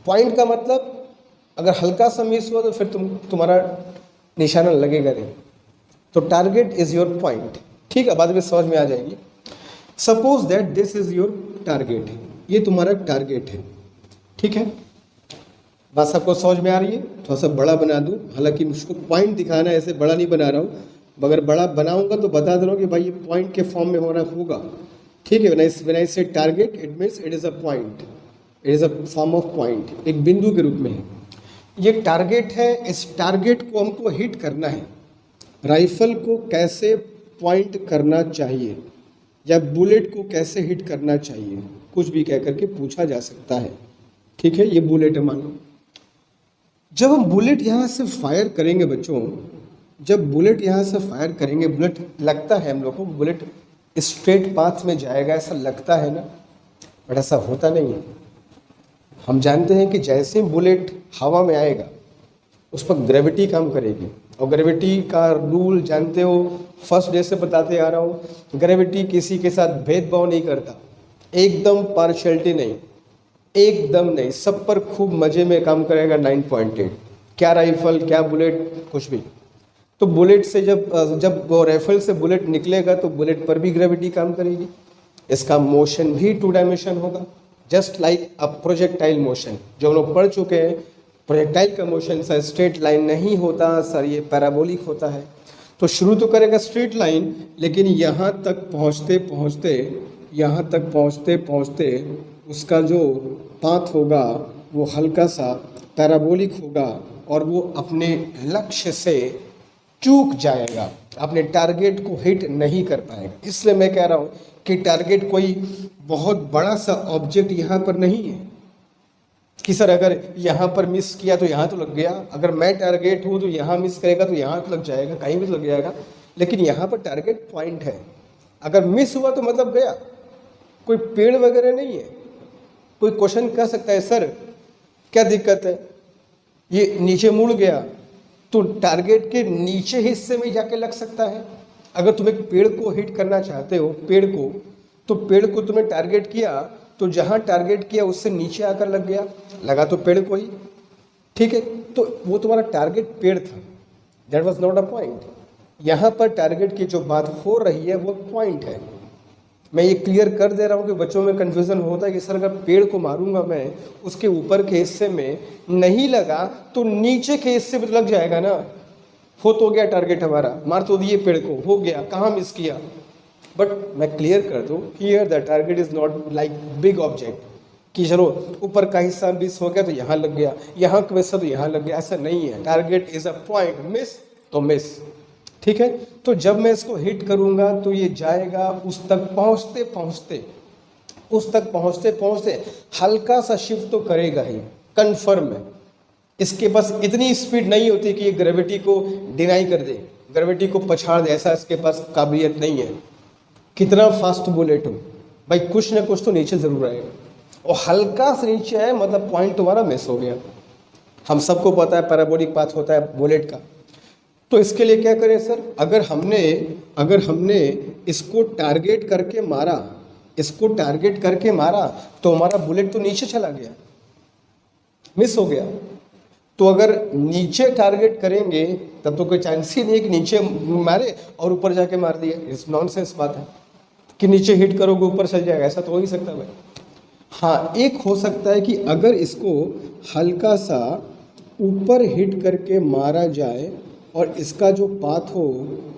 पॉइंट का मतलब अगर हल्का सा मिस हुआ तो फिर तुम्हारा निशाना लगेगा नहीं। तो टारगेट इज़ योर पॉइंट। ठीक है? बाद में समझ में आ जाएगी। Suppose that this is your target, ये तुम्हारा टारगेट है। ठीक है? बात सबको समझ में आ रही है? थोड़ा सा बड़ा बना दूँ, हालांकि मुझको पॉइंट दिखाना है, ऐसे बड़ा नहीं बना रहा हूँ। अगर बड़ा बनाऊंगा तो बता दे रहा हूँ कि भाई ये पॉइंट के फॉर्म में होना होगा। ठीक है? व्हेन आई से target it means it is a point, it is a form of point, एक बिंदु के रूप में है। ये टारगेट है, इस टारगेट को हमको हिट करना है। राइफल को कैसे पॉइंट करना चाहिए या बुलेट को कैसे हिट करना चाहिए, कुछ भी कह करके पूछा जा सकता है। ठीक है? ये बुलेट है मान लो। जब हम बुलेट यहाँ से फायर करेंगे बच्चों, जब बुलेट यहाँ से फायर करेंगे, बुलेट लगता है हम लोग को बुलेट स्ट्रेट पाथ में जाएगा, ऐसा लगता है ना, बट ऐसा होता नहीं है। हम जानते हैं कि जैसे बुलेट हवा में आएगा उस पर ग्रेविटी काम करेगी। और ग्रेविटी का रूल जानते हो, फर्स्ट डे से बताते आ रहा हूँ, ग्रेविटी किसी के साथ भेदभाव नहीं करता, एकदम पार्शियलिटी नहीं, एकदम नहीं, सब पर खूब मजे में काम करेगा। 9.8 क्या राइफल क्या बुलेट कुछ भी। तो बुलेट से जब वो राइफल से बुलेट निकलेगा तो बुलेट पर भी ग्रेविटी काम करेगी। इसका मोशन भी 2 डायमेंशन होगा, just like a projectile motion जो हम लोग पढ़ चुके हैं। प्रोजेक्टाइल का मोशन सर स्ट्रेट लाइन नहीं होता सर, ये पैराबोलिक होता है। तो शुरू तो करेगा स्ट्रेट लाइन, लेकिन यहाँ तक पहुँचते पहुँचते उसका जो पाथ होगा वो हल्का सा पैराबोलिक होगा और वो अपने लक्ष्य से चूक जाएगा, अपने टारगेट को हिट नहीं कर पाएगा। इसलिए मैं कह रहा हूँ कि टारगेट कोई बहुत बड़ा सा ऑब्जेक्ट यहाँ पर नहीं है कि सर अगर यहाँ पर मिस किया तो यहाँ तो लग गया, अगर मैं टारगेट हूँ तो यहाँ मिस करेगा तो यहाँ तो लग जाएगा, कहीं भी लग जाएगा। लेकिन यहाँ पर टारगेट पॉइंट है, अगर मिस हुआ तो मतलब गया, कोई पेड़ वगैरह नहीं है। कोई क्वेश्चन कर सकता है सर क्या दिक्कत है, ये नीचे मुड़ गया, तो टारगेट के नीचे हिस्से में जाके लग सकता है। अगर तुम एक पेड़ को हिट करना चाहते हो, तो पेड़ को तुमने टारगेट किया तो जहाँ टारगेट किया उससे नीचे आकर लग गया, लगा तो पेड़ को ही, ठीक है। तो वो तुम्हारा टारगेट पेड़ था, that was not a point. यहाँ पर टारगेट की जो बात हो रही है वो पॉइंट है। मैं ये क्लियर कर दे रहा हूँ कि बच्चों में कन्फ्यूज़न होता है कि सर अगर पेड़ को मारूंगा मैं, उसके ऊपर के हिस्से में नहीं लगा तो नीचे के हिस्से में लग जाएगा ना, हो तो गया टारगेट हमारा, मार तो दिए पेड़ को, हो गया, कहाँ मिस किया। बट मैं क्लियर कर दूँ, here the target is not like big object कि चलो ऊपर का हिस्सा मिस हो गया तो यहाँ लग गया, यहाँ का हिस्सा तो यहाँ लग गया, ऐसा नहीं है। Target is a point, miss तो मिस, ठीक है। तो जब मैं इसको हिट करूंगा तो ये जाएगा उस तक पहुंचते हल्का सा शिफ्ट तो करेगा ही, कंफर्म है। इसके पास इतनी स्पीड नहीं होती कि ये ग्रेविटी को डिनाई कर दे, ग्रेविटी को पछाड़ दे, ऐसा इसके पास काबिलियत नहीं है। कितना फास्ट बुलेट हो भाई, कुछ ना कुछ तो नीचे जरूर आएगा, और हल्का से नीचे आए मतलब पॉइंट तुम्हारा मिस हो गया। हम सबको पता है पैराबोलिक पाथ होता है बुलेट का। तो इसके लिए क्या करें सर, अगर हमने इसको टारगेट करके मारा तो हमारा बुलेट तो नीचे चला गया, मिस हो गया। तो अगर नीचे टारगेट करेंगे तब तो कोई चांस ही नहीं है कि नीचे मारे और ऊपर जाके मार दिया। इस नॉनसेंस बात है कि नीचे हिट करोगे ऊपर चल जाएगा, ऐसा तो हो ही सकता भाई। हाँ, एक हो सकता है कि अगर इसको हल्का सा ऊपर हिट करके मारा जाए और इसका जो पाथ हो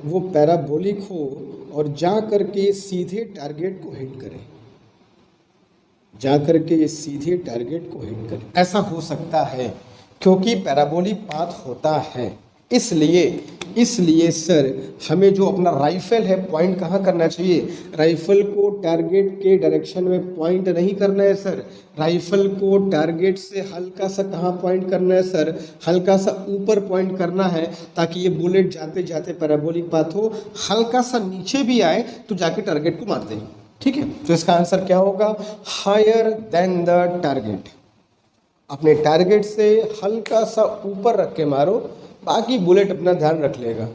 वो पैराबोलिक हो और जा करके सीधे टारगेट को हिट करे, ऐसा हो सकता है क्योंकि पैराबोलिक पाथ होता है। इसलिए सर हमें जो अपना राइफल है पॉइंट कहाँ करना चाहिए, राइफल को टारगेट के डायरेक्शन में पॉइंट नहीं करना है सर, राइफल को टारगेट से हल्का सा कहाँ पॉइंट करना है सर, हल्का सा ऊपर पॉइंट करना है, ताकि ये बुलेट जाते जाते पैराबोलिक पाथ हो, हल्का सा नीचे भी आए तो जाके टारगेट को मार दें, ठीक है। तो इसका आंसर क्या होगा, हायर देन द टारगेट। अपने टारगेट से हल्का सा ऊपर रख के मारो, बाकी बुलेट अपना ध्यान रख लेगा,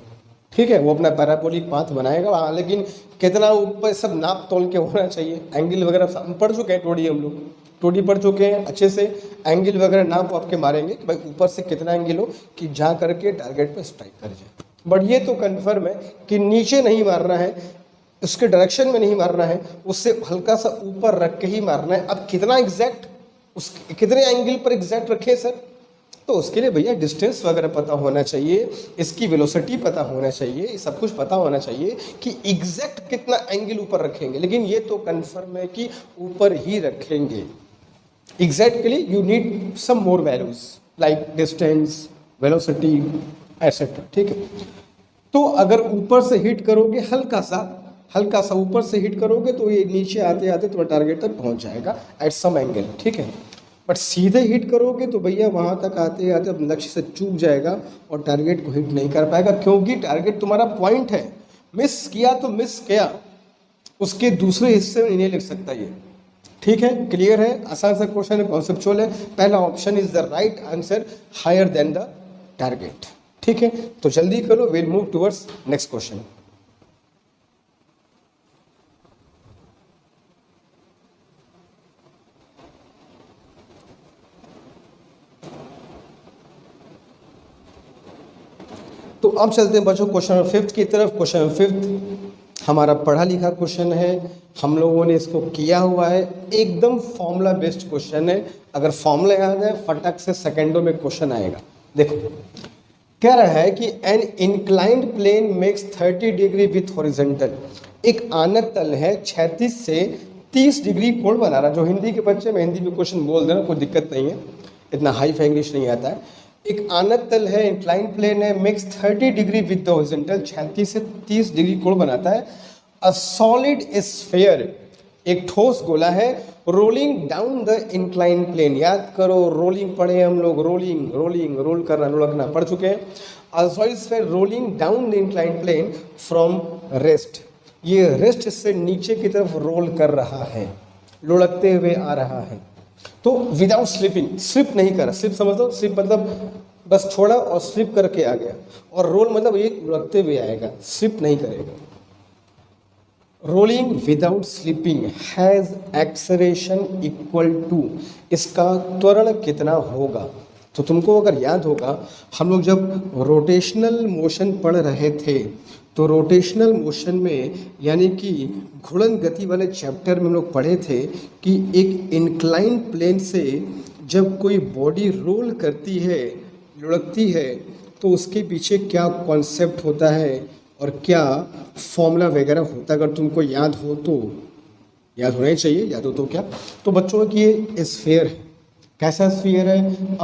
ठीक है। वो अपना पैराबोलिक पाथ बनाएगा, लेकिन कितना ऊपर सब नाप तोल के होना चाहिए, एंगल वगैरह हम पढ़ चुके हैं, हम लोग टोडी पढ़ चुके हैं अच्छे से। एंगल वगैरह नाप आपके मारेंगे कि भाई ऊपर से कितना एंगल हो कि जा करके टारगेट पे स्ट्राइक कर जाए। बट ये तो कन्फर्म है कि नीचे नहीं मारना है, उसके डायरेक्शन में नहीं मारना है, उससे हल्का सा ऊपर रख के ही मारना है। अब कितना एग्जैक्ट, उस कितने एंगल पर एग्जैक्ट रखे सर, तो उसके लिए भैया डिस्टेंस वगैरह पता होना चाहिए, इसकी वेलोसिटी पता होना चाहिए, सब कुछ पता होना चाहिए कि एग्जैक्ट कितना एंगल ऊपर रखेंगे। लेकिन ये तो कंफर्म है कि ऊपर ही रखेंगे। Exactly you need some more values like distance, velocity etcetera, ठीक है। तो अगर ऊपर से हिट करोगे हल्का सा ऊपर से हिट करोगे तो ये नीचे आते आते तुम्हारे टारगेट तक पहुंच जाएगा एट सम एंगल, ठीक है। बट सीधे हिट करोगे तो भैया वहाँ तक आते आते अब लक्ष्य से चूक जाएगा और टारगेट को हिट नहीं कर पाएगा, क्योंकि टारगेट तुम्हारा पॉइंट है। मिस किया तो मिस किया, उसके दूसरे हिस्से में नहीं लिख सकता ये, ठीक है। क्लियर है, आसान सा क्वेश्चन है, कॉन्सेप्चुअल है। पहला option is the right answer, higher than the target. ठीक है, तो जल्दी करो, will move towards next question. तो अब चलते हैं बच्चों क्वेश्चन नंबर 5 की तरफ। क्वेश्चन नंबर 5 हमारा पढ़ा लिखा क्वेश्चन है, हम लोगों ने इसको किया हुआ है, एकदम फॉर्मूला बेस्ड क्वेश्चन है। अगर फॉर्मूला याद है फटक से सेकंडों में क्वेश्चन आएगा। देखो कह रहा है कि an inclined plane makes 30 degree with horizontal, एक आनत तल है 36 से 30 डिग्री कोण बना रहा। जो हिंदी के बच्चे में हिंदी में क्वेश्चन बोल देना, कोई दिक्कत नहीं है, इतना हाई फाई इंग्लिश नहीं आता है। एक आनत तल है, इंक्लाइंड प्लेन है, makes 30 degree with the horizontal, 36 से 30 डिग्री कोण बनाता है। अ सॉलिड स्फीयर, एक ठोस गोला है, rolling down the incline plane. याद करो रोलिंग पढ़े हम लोग, रोलिंग रोलिंग रोल करना लुढ़कना पढ़ चुके हैं। A solid sphere rolling down the incline plane from rest, ये रेस्ट से नीचे की तरफ रोल कर रहा है, लुढ़कते हुए आ रहा है। तो विदाउट स्लिपिंग, स्लिप नहीं कर रहा, स्लिप समझ दो, स्लिप मतलब बस छोड़ा और स्लिप करके आ गया, और रोल मतलब ये लुढ़कते हुए आएगा, स्लिप नहीं करेगा। Rolling without slipping has acceleration equal to, इसका त्वरण कितना होगा। तो तुमको अगर याद होगा हम लोग जब रोटेशनल मोशन पढ़ रहे थे, तो रोटेशनल मोशन में यानी कि घूर्णन गति वाले चैप्टर में हम लोग पढ़े थे कि एक इंक्लाइन प्लेन से जब कोई बॉडी रोल करती है, लुढ़कती है, तो उसके पीछे क्या कॉन्सेप्ट होता है और क्या फॉर्मूला वगैरह होता है। अगर तुमको याद हो तो याद होना ही चाहिए, याद हो तो क्या। तो बच्चों की ये स्फीयर है, कैसा स्फीयर है,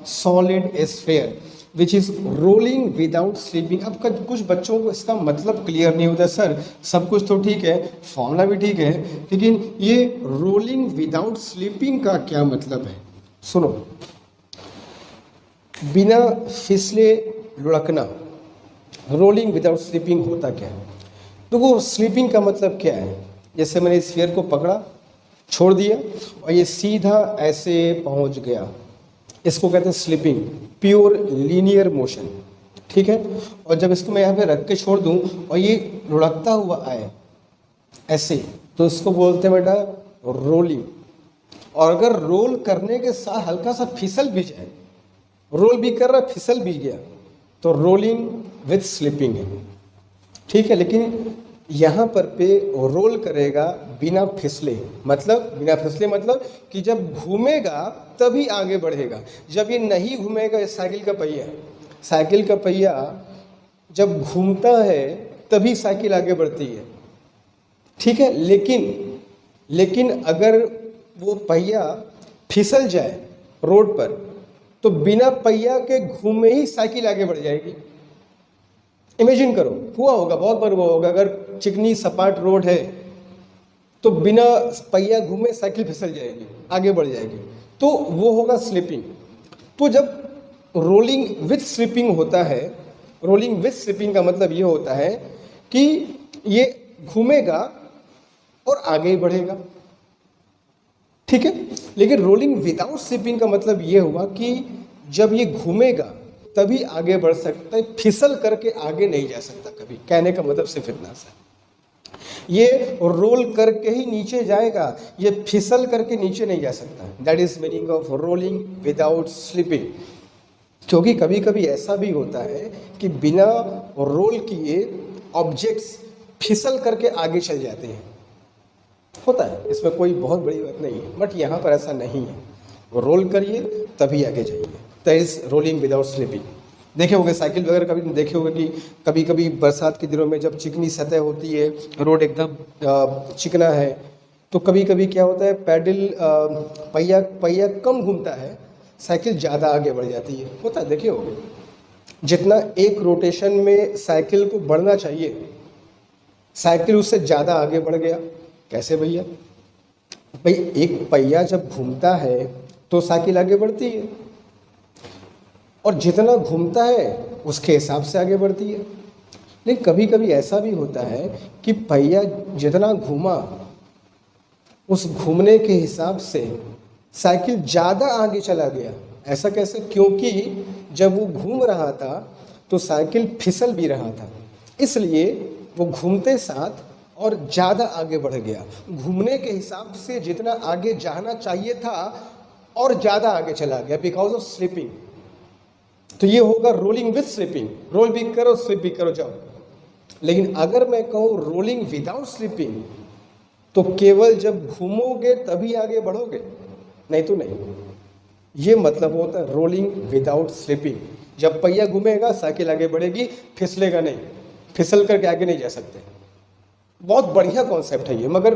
solid sphere which is rolling without sleeping. अब कुछ बच्चों को इसका मतलब क्लियर नहीं होता, सर सब कुछ तो ठीक है, फॉर्मूला भी ठीक है, लेकिन ये रोलिंग विदाउट स्लीपिंग का क्या मतलब है। सुनो, बिना फिसले लुढ़कना, रोलिंग विदाउट स्लीपिंग होता क्या है। तो वो स्लीपिंग का मतलब क्या है, जैसे मैंने स्फीयर को पकड़ा, छोड़ दिया और ये सीधा ऐसे पहुंच गया, इसको कहते हैं स्लीपिंग, प्योर लीनियर मोशन। ठीक है, और जब इसको मैं यहाँ पे रख के छोड़ दूँ और ये लुढ़कता हुआ आए ऐसे, तो इसको बोलते हैं बेटा रोलिंग। और अगर रोल करने के साथ हल्का सा फिसल भी जाए, रोल भी कर रहा फिसल भी गया, तो रोलिंग विथ स्लिपिंग है। ठीक है, लेकिन यहाँ पर पे रोल करेगा बिना फिसले, मतलब बिना फिसले मतलब कि जब घूमेगा तभी आगे बढ़ेगा, जब ये नहीं घूमेगा। ये साइकिल का पहिया, साइकिल का पहिया जब घूमता है तभी साइकिल आगे बढ़ती है। ठीक है, लेकिन अगर वो पहिया फिसल जाए रोड पर, तो बिना पहिया के घूमे ही साइकिल आगे बढ़ जाएगी। इमेजिन करो, हुआ होगा, बहुत बार हुआ होगा, अगर चिकनी सपाट रोड है तो बिना पहिया घूमे साइकिल फिसल जाएगी, आगे बढ़ जाएगी, तो वो होगा स्लिपिंग। तो जब रोलिंग विथ स्लिपिंग होता है, रोलिंग विथ स्लिपिंग का मतलब ये होता है कि ये घूमेगा और आगे ही बढ़ेगा। ठीक है, लेकिन रोलिंग विदाउट स्लिपिंग का मतलब ये हुआ कि जब ये घूमेगा तभी आगे बढ़ सकता है, फिसल करके आगे नहीं जा सकता कभी। कहने का मतलब सिर्फ इतना सा, ये रोल करके ही नीचे जाएगा, ये फिसल करके नीचे नहीं जा सकता। That is meaning of rolling without slipping. क्योंकि कभी कभी ऐसा भी होता है कि बिना रोल किए ऑब्जेक्ट्स फिसल करके आगे चल जाते हैं, होता है, इसमें कोई बहुत बड़ी बात नहीं है, बट यहाँ पर ऐसा नहीं है। वो रोल करिए तभी आगे जाइए, that is rolling without slipping. देखे होंगे साइकिल वगैरह, कभी देखे होंगे कि कभी कभी बरसात के दिनों में जब चिकनी सतह होती है, रोड एकदम चिकना है, तो कभी कभी क्या होता है, पैडल पहिया कम घूमता है, साइकिल ज़्यादा आगे बढ़ जाती है, होता है, देखे होंगे। जितना एक रोटेशन में साइकिल को बढ़ना चाहिए, साइकिल उससे ज़्यादा आगे बढ़ गया। कैसे भैया? भाई एक पहिया जब घूमता है तो साइकिल आगे बढ़ती है, और जितना घूमता है उसके हिसाब से आगे बढ़ती है। लेकिन कभी कभी ऐसा भी होता है कि पहिया जितना घूमा उस घूमने के हिसाब से साइकिल ज़्यादा आगे चला गया। ऐसा कैसे? क्योंकि जब वो घूम रहा था तो साइकिल फिसल भी रहा था, इसलिए वो घूमते साथ और ज़्यादा आगे बढ़ गया। घूमने के हिसाब से जितना आगे जाना चाहिए था और ज़्यादा आगे चला गया बिकॉज ऑफ स्लिपिंग। तो ये होगा रोलिंग विथ स्लिपिंग, रोल भी करो स्लिप भी करो जाओ। लेकिन अगर मैं कहूँ रोलिंग विदाउट स्लिपिंग, तो केवल जब घूमोगे तभी आगे बढ़ोगे, नहीं तो नहीं। ये मतलब होता है रोलिंग विदाउट स्लिपिंग। जब पहिया घूमेगा साइकिल आगे बढ़ेगी, फिसलेगा नहीं, फिसल करके आगे नहीं जा सकते। बहुत बढ़िया कॉन्सेप्ट है ये, मगर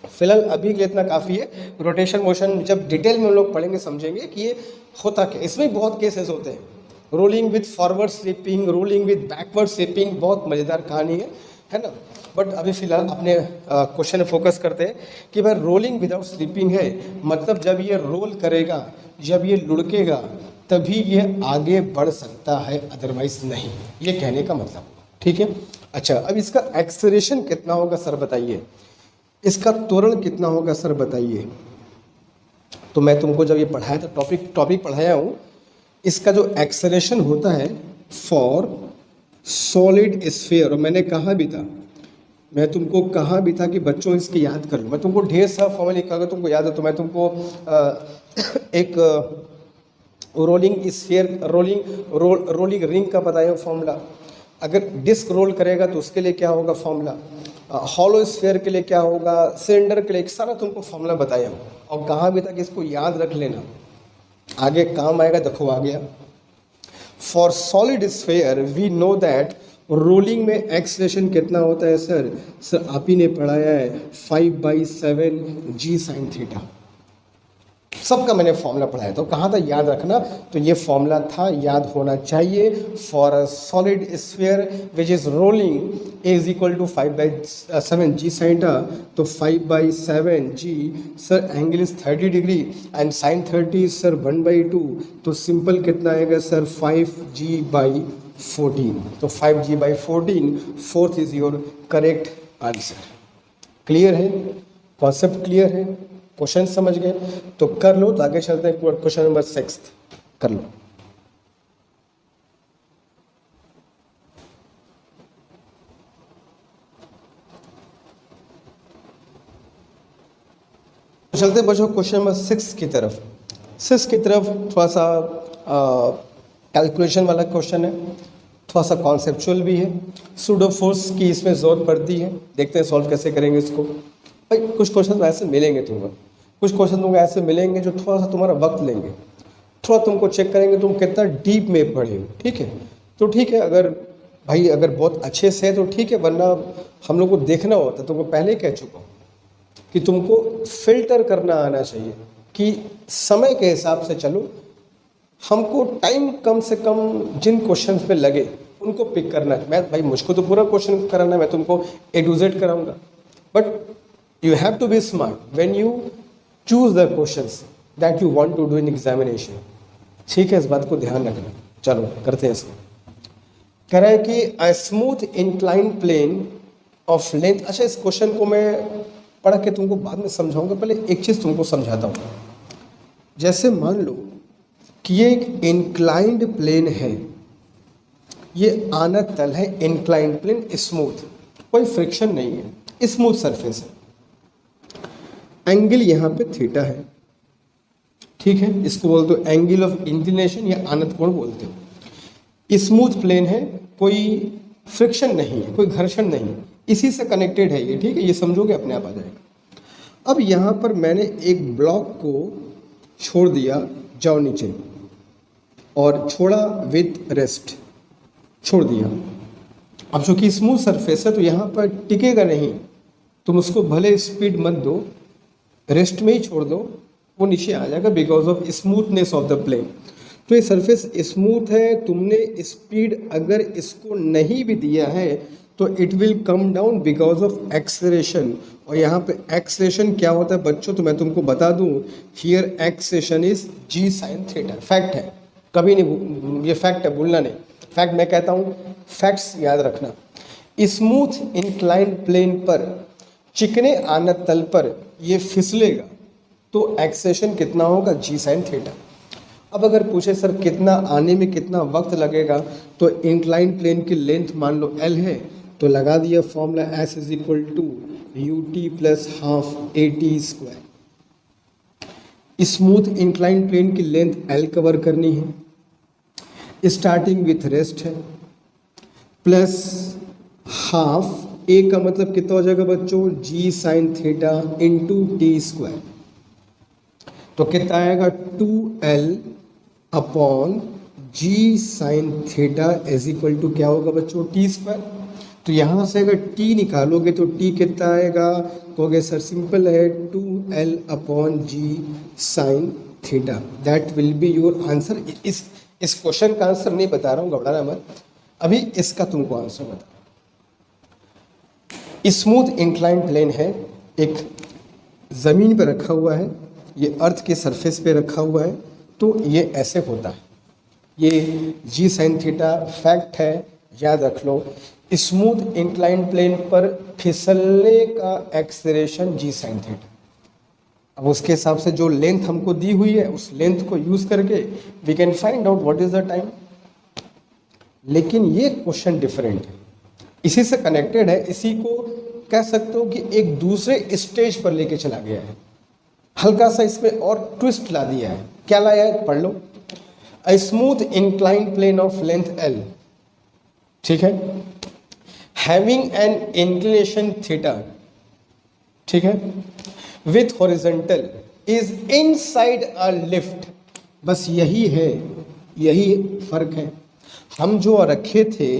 फिलहाल अभी के लिए इतना काफ़ी है। रोटेशन मोशन जब डिटेल में हम लोग पढ़ेंगे समझेंगे कि ये होता क्या। इसमें बहुत केसेस होते हैं, rolling with forward slipping, rolling with backward slipping, बहुत मज़ेदार कहानी है ना। बट अभी फिलहाल अपने क्वेश्चन फोकस करते हैं कि भाई रोलिंग विदाउट स्लिपिंग है मतलब जब ये रोल करेगा, जब ये लुढ़केगा तभी ये आगे बढ़ सकता है, अदरवाइज नहीं, ये कहने का मतलब, ठीक है। अच्छा, अब इसका एक्सेलरेशन कितना होगा सर बताइए, इसका त्वरण कितना होगा सर बताइए। तो मैं तुमको जब ये पढ़ाया था, टॉपिक पढ़ाया हूँ, इसका जो एक्सेलरेशन होता है फॉर सॉलिड स्फीयर, और मैंने कहा भी था, मैं तुमको कहा भी था कि बच्चों इसकी याद कर लो। मैं तुमको ढेर सारा फॉर्मूला लिखा, अगर तुमको याद हो तो मैं तुमको एक रोलिंग स्फीयर, रोलिंग रिंग का बताया हूँ फॉर्मूला। अगर डिस्क रोल करेगा तो उसके लिए क्या होगा फॉर्मूला, हॉलो स्फीयर के लिए क्या होगा, सिलेंडर के लिए, सारा तुमको फॉर्मूला बताया हूँ और कहा भी था कि इसको याद रख लेना, आगे काम आएगा। देखो आ गया। For solid sphere we know that rolling में एक्सेलरेशन कितना होता है सर आप ही ने पढ़ाया है 5/7 g sin थीटा। सबका मैंने फॉर्मूला पढ़ाया, तो कहाँ था याद रखना, तो ये फॉर्मूला था, याद होना चाहिए। For a solid sphere which is rolling is equal to 5/7 g sin था, तो 5/7 g sir angle is 30 degree and sin 30 sir 1/2, तो सिंपल कितना आएगा सर 5g/14, तो 5g/14, fourth is your correct answer. Clear है, कॉन्सेप्ट क्लियर है, question समझ गए तो कर लो। तो आगे चलते हैं क्वेश्चन नंबर 6 कर लो। चलते बच्चों क्वेश्चन नंबर 6 की तरफ। 6 की तरफ थोड़ा सा कैलकुलेशन वाला क्वेश्चन है, थोड़ा सा कॉन्सेप्चुअल भी है, सूडो फोर्स की इसमें जरूरत पड़ती है। देखते हैं सॉल्व कैसे करेंगे इसको। भाई कुछ क्वेश्चन ऐसे मिलेंगे तुमको, कुछ क्वेश्चन तुमको ऐसे मिलेंगे जो थोड़ा सा तुम्हारा वक्त लेंगे, थोड़ा तुमको चेक करेंगे तुम कितना डीप में पढ़े हो, ठीक है। तो ठीक है, अगर भाई अगर बहुत अच्छे से है तो ठीक है, वरना हम लोग को देखना होता, तुमको पहले कह चुका हूँ कि तुमको फिल्टर करना आना चाहिए कि समय के हिसाब से चलो। हमको टाइम कम से कम जिन क्वेश्चन पे लगे उनको पिक करना है। मैं भाई मुझको तो पूरा क्वेश्चन कराना है, मैं तुमको A to Z कराऊंगा, but you have to be smart when you choose the questions that you want to do in examination, ठीक है, इस बात को ध्यान रखना। चलो करते हैं इसको। कह रहा है कि a smooth incline plane of length. अच्छा, इस क्वेश्चन को मैं पढ़ के तुमको बाद में समझाऊंगा, पहले एक चीज़ तुमको समझाता हूँ। जैसे मान लो कि ये एक इंक्लाइंड प्लेन है, ये आना तल है, इंक्लाइंड प्लेन स्मूथ, कोई फ्रिक्शन नहीं है, स्मूथ सरफेस है, एंगल यहाँ पे थीटा है, ठीक है, इसको बोलते हो एंगल ऑफ इंक्लिनेशन या आनत कोण बोलते हो। स्मूथ प्लेन है, कोई फ्रिक्शन नहीं है, कोई घर्षण नहीं है, इसी से कनेक्टेड है ये, ठीक है, ये समझोगे अपने आप आ जाएगा। अब यहाँ पर मैंने एक ब्लॉक को छोड़ दिया, जाओ नीचे, और छोड़ा विथ रेस्ट, छोड़ दिया। अब चूंकि स्मूथ सरफेस है तो यहाँ पर टिकेगा नहीं, तुम उसको भले स्पीड मत दो, रेस्ट में ही छोड़ दो, वो नीचे आ जाएगा because of smoothness of the plane. तो ये सरफेस स्मूथ है, तुमने स्पीड अगर इसको नहीं भी दिया है तो it will come down because of acceleration. और यहाँ पे एक्सेलरेशन क्या होता है बच्चों, तो मैं तुमको बता दूं, here acceleration is g sin theta. Fact है, कभी नहीं, ये फैक्ट है, भूलना नहीं, फैक्ट मैं कहता हूँ, फैक्ट्स याद रखना। स्मूथ इंक्लाइंड प्लेन पर, चिकने आनत तल पर ये फिसलेगा तो एक्सेलरेशन कितना होगा, g sin थीटा। अब अगर पूछे सर कितना आने में कितना वक्त लगेगा, तो इंक्लाइन प्लेन की लेंथ मान लो l है, तो लगा दिया formula s is equal to ut plus half at square. Smooth incline plane की लेंथ l कवर करनी है, स्टार्टिंग विथ रेस्ट है, प्लस हाफ a का मतलब कितना हो जाएगा बच्चों, g sine theta into t square. तो कितना आएगा 2l upon g sine theta is equal to क्या होगा बच्चों, टी स्क्वायर। तो यहाँ से अगर t निकालोगे तो t कितना आएगा, कहोगे सर सिंपल है 2l upon g sine theta, that will be your answer. इस क्वेश्चन का आंसर नहीं बता रहा हूँ, घबराना मत, अभी इसका तुमको आंसर बता। स्मूथ इंक्लाइन प्लेन है, एक ज़मीन पे रखा हुआ है, ये अर्थ के सरफेस पे रखा हुआ है, तो ये ऐसे होता है। ये जी साइन थीटा फैक्ट है, याद रख लो। स्मूथ इंक्लाइन प्लेन पर फिसलने का एक्सेलरेशन जी साइन थीटा। अब उसके हिसाब से जो लेंथ हमको दी हुई है, उस लेंथ को यूज करके we can find out what is the time. लेकिन ये क्वेश्चन डिफरेंट है, इसी से कनेक्टेड है, इसी को कह सकते हो कि एक दूसरे स्टेज पर लेके चला गया है, हल्का सा इसमें और ट्विस्ट ला दिया है। क्या लाया है, पढ़ लो। A smooth incline plane of length l, ठीक है, हैविंग एन इंक्लिनेशन थीटा, ठीक है, with horizontal is inside a lift. बस यही है, यही फर्क है। हम जो रखे थे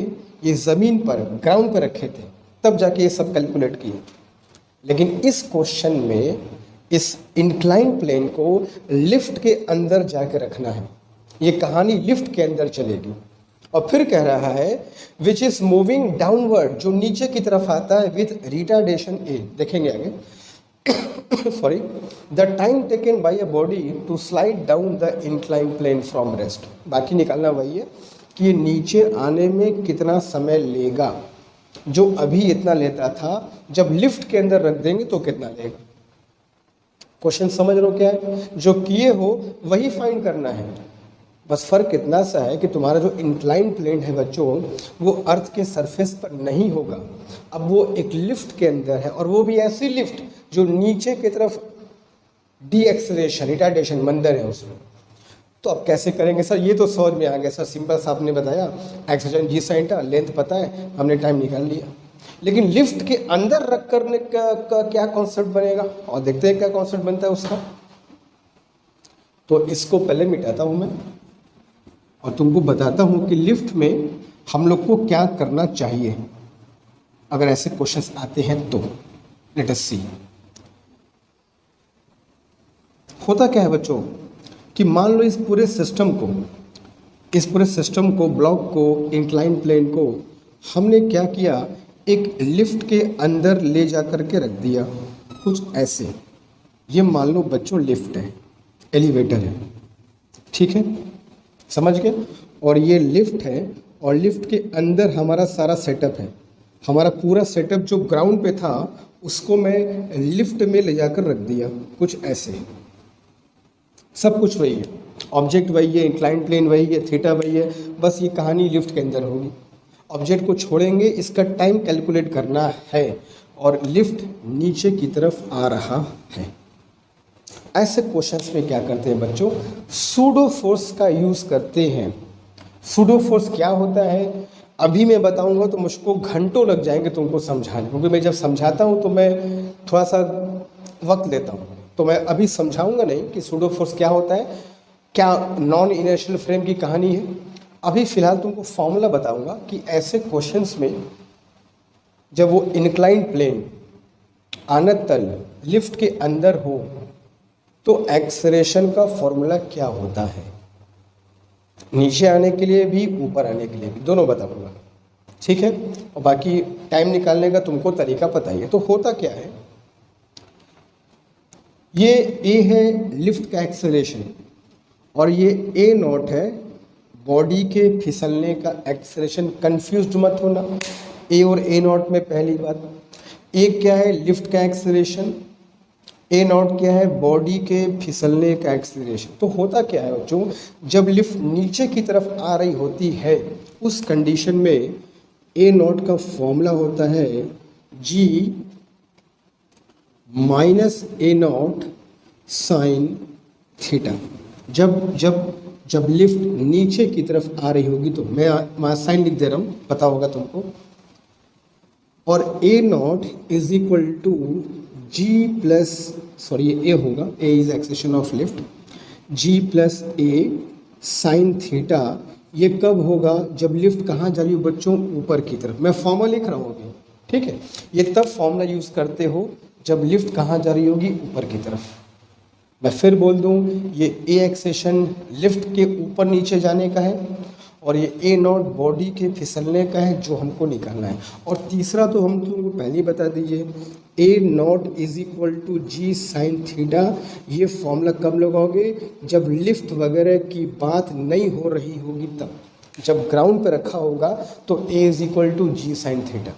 ये जमीन पर, ग्राउंड पर रखे थे, तब जाके ये सब कैलकुलेट किए। लेकिन इस क्वेश्चन में इस इंक्लाइन प्लेन को लिफ्ट के अंदर जाके रखना है। ये कहानी लिफ्ट के अंदर चलेगी और फिर कह रहा है विच इज मूविंग डाउनवर्ड, जो नीचे की तरफ आता है, विथ रिटार्डेशन ए। देखेंगे आगे sorry, the time taken by a body to slide down the incline plane from rest. बाकी निकालना वही है कि ये नीचे आने में कितना समय लेगा। जो अभी इतना लेता था, जब लिफ्ट के अंदर रख देंगे तो कितना लेगा। क्वेश्चन समझ लो क्या है, जो किए हो वही फाइंड करना है। बस फर्क इतना सा है कि तुम्हारा जो इंक्लाइन प्लेन है बच्चों, वो अर्थ के सरफेस पर नहीं होगा। अब वो एक लिफ्ट के अंदर है, और वो भी ऐसी लिफ्ट जो नीचे की तरफ डी एक्सेलरेशन, रिटार्डेशन मंदर है उसमें। तो अब कैसे करेंगे सर, ये तो समझ में आ गया सर, सिंपल सा आपने बताया, एक्सेलरेशन जी साइन था, लेंथ पता है, हमने टाइम निकाल लिया। लेकिन लिफ्ट के अंदर रख करने का क्या कॉन्सेप्ट बनेगा, और देखते हैं क्या कॉन्सेप्ट बनता है उसका। तो इसको पहले मिटाता हूं मैं और तुमको बताता हूं कि लिफ्ट में हम लोग को क्या करना चाहिए अगर ऐसे क्वेश्चंस आते हैं तो। लेट अस सी। होता क्या है बच्चों कि मान लो इस पूरे सिस्टम को, ब्लॉक को, इंक्लाइन प्लेन को हमने क्या किया, एक लिफ्ट के अंदर ले जा करके रख दिया, कुछ ऐसे। ये मान लो बच्चों लिफ्ट है, एलिवेटर है, ठीक है, समझ गए। और ये लिफ्ट है, और लिफ्ट के अंदर हमारा सारा सेटअप है। हमारा पूरा सेटअप जो ग्राउंड पे था उसको मैं लिफ्ट में ले जाकर रख दिया, कुछ ऐसे। सब कुछ वही है, ऑब्जेक्ट वही है, इंक्लाइन प्लेन वही है, थीटा वही है, बस ये कहानी लिफ्ट के अंदर होगी। ऑब्जेक्ट को छोड़ेंगे, इसका टाइम कैलकुलेट करना है, और लिफ्ट नीचे की तरफ आ रहा है। ऐसे क्वेश्चंस में क्या करते हैं बच्चों, सूडो फोर्स का यूज करते हैं। सूडो फोर्स क्या होता है अभी मैं बताऊंगा, तो मुझको घंटों लग जाएंगे तुमको समझाने, क्योंकि मैं जब समझाता हूं तो मैं थोड़ा सा वक्त लेता हूं। तो मैं अभी समझाऊंगा नहीं कि सूडो फोर्स क्या होता है, क्या नॉन इनर्शियल फ्रेम की कहानी है। अभी फिलहाल तुमको फॉर्मूला बताऊंगा कि ऐसे क्वेश्चंस में जब वो इंक्लाइन प्लेन, आनत तल, लिफ्ट के अंदर हो, तो एक्सेलरेशन का फॉर्मूला क्या होता है, नीचे आने के लिए भी, ऊपर आने के लिए भी, दोनों बताऊंगा, ठीक है। और बाकी टाइम निकालने का तुमको तरीका पता ही है। तो होता क्या है, ये ए है लिफ्ट का एक्सेलरेशन, और ये ए नॉट है बॉडी के फिसलने का एक्सेलरेशन। कंफ्यूज्ड मत होना, ए और ए नॉट में पहली बात। ए क्या है, लिफ्ट का एक्सेलरेशन, ए नॉट क्या है, बॉडी के फिसलने का एक्सीलरेशन। तो होता क्या है बच्चों, जब लिफ्ट नीचे की तरफ आ रही होती है उस कंडीशन में ए नॉट का फॉर्मूला होता है g minus a not sine theta. जब जब जब लिफ्ट नीचे की तरफ आ रही होगी तो मैं साइन लिख दे रहा हूँ, पता होगा तुमको। और a not is equal to g plus, sorry a होगा, a is acceleration of lift, g plus a sine theta. ये कब होगा, जब लिफ्ट कहाँ जा रही हो बच्चों, ऊपर की तरफ। मैं फॉर्मूला लिख रहा हूँ अभी, ठीक है। ये तब फॉर्मूला यूज़ करते हो जब लिफ्ट कहाँ जा रही होगी, ऊपर की तरफ। मैं फिर बोल दूँ, ये ए एक्सेशन लिफ्ट के ऊपर नीचे जाने का है और ये ए नॉट बॉडी के फिसलने का है जो हमको निकालना है। और तीसरा तो हम तुमको पहले ही बता दीजिए, a not is equal to g sine theta. ये फॉर्मूला कब लगाओगे, जब लिफ्ट वगैरह की बात नहीं हो रही होगी तब। जब ग्राउंड पे रखा होगा तो a is equal to g sine theta,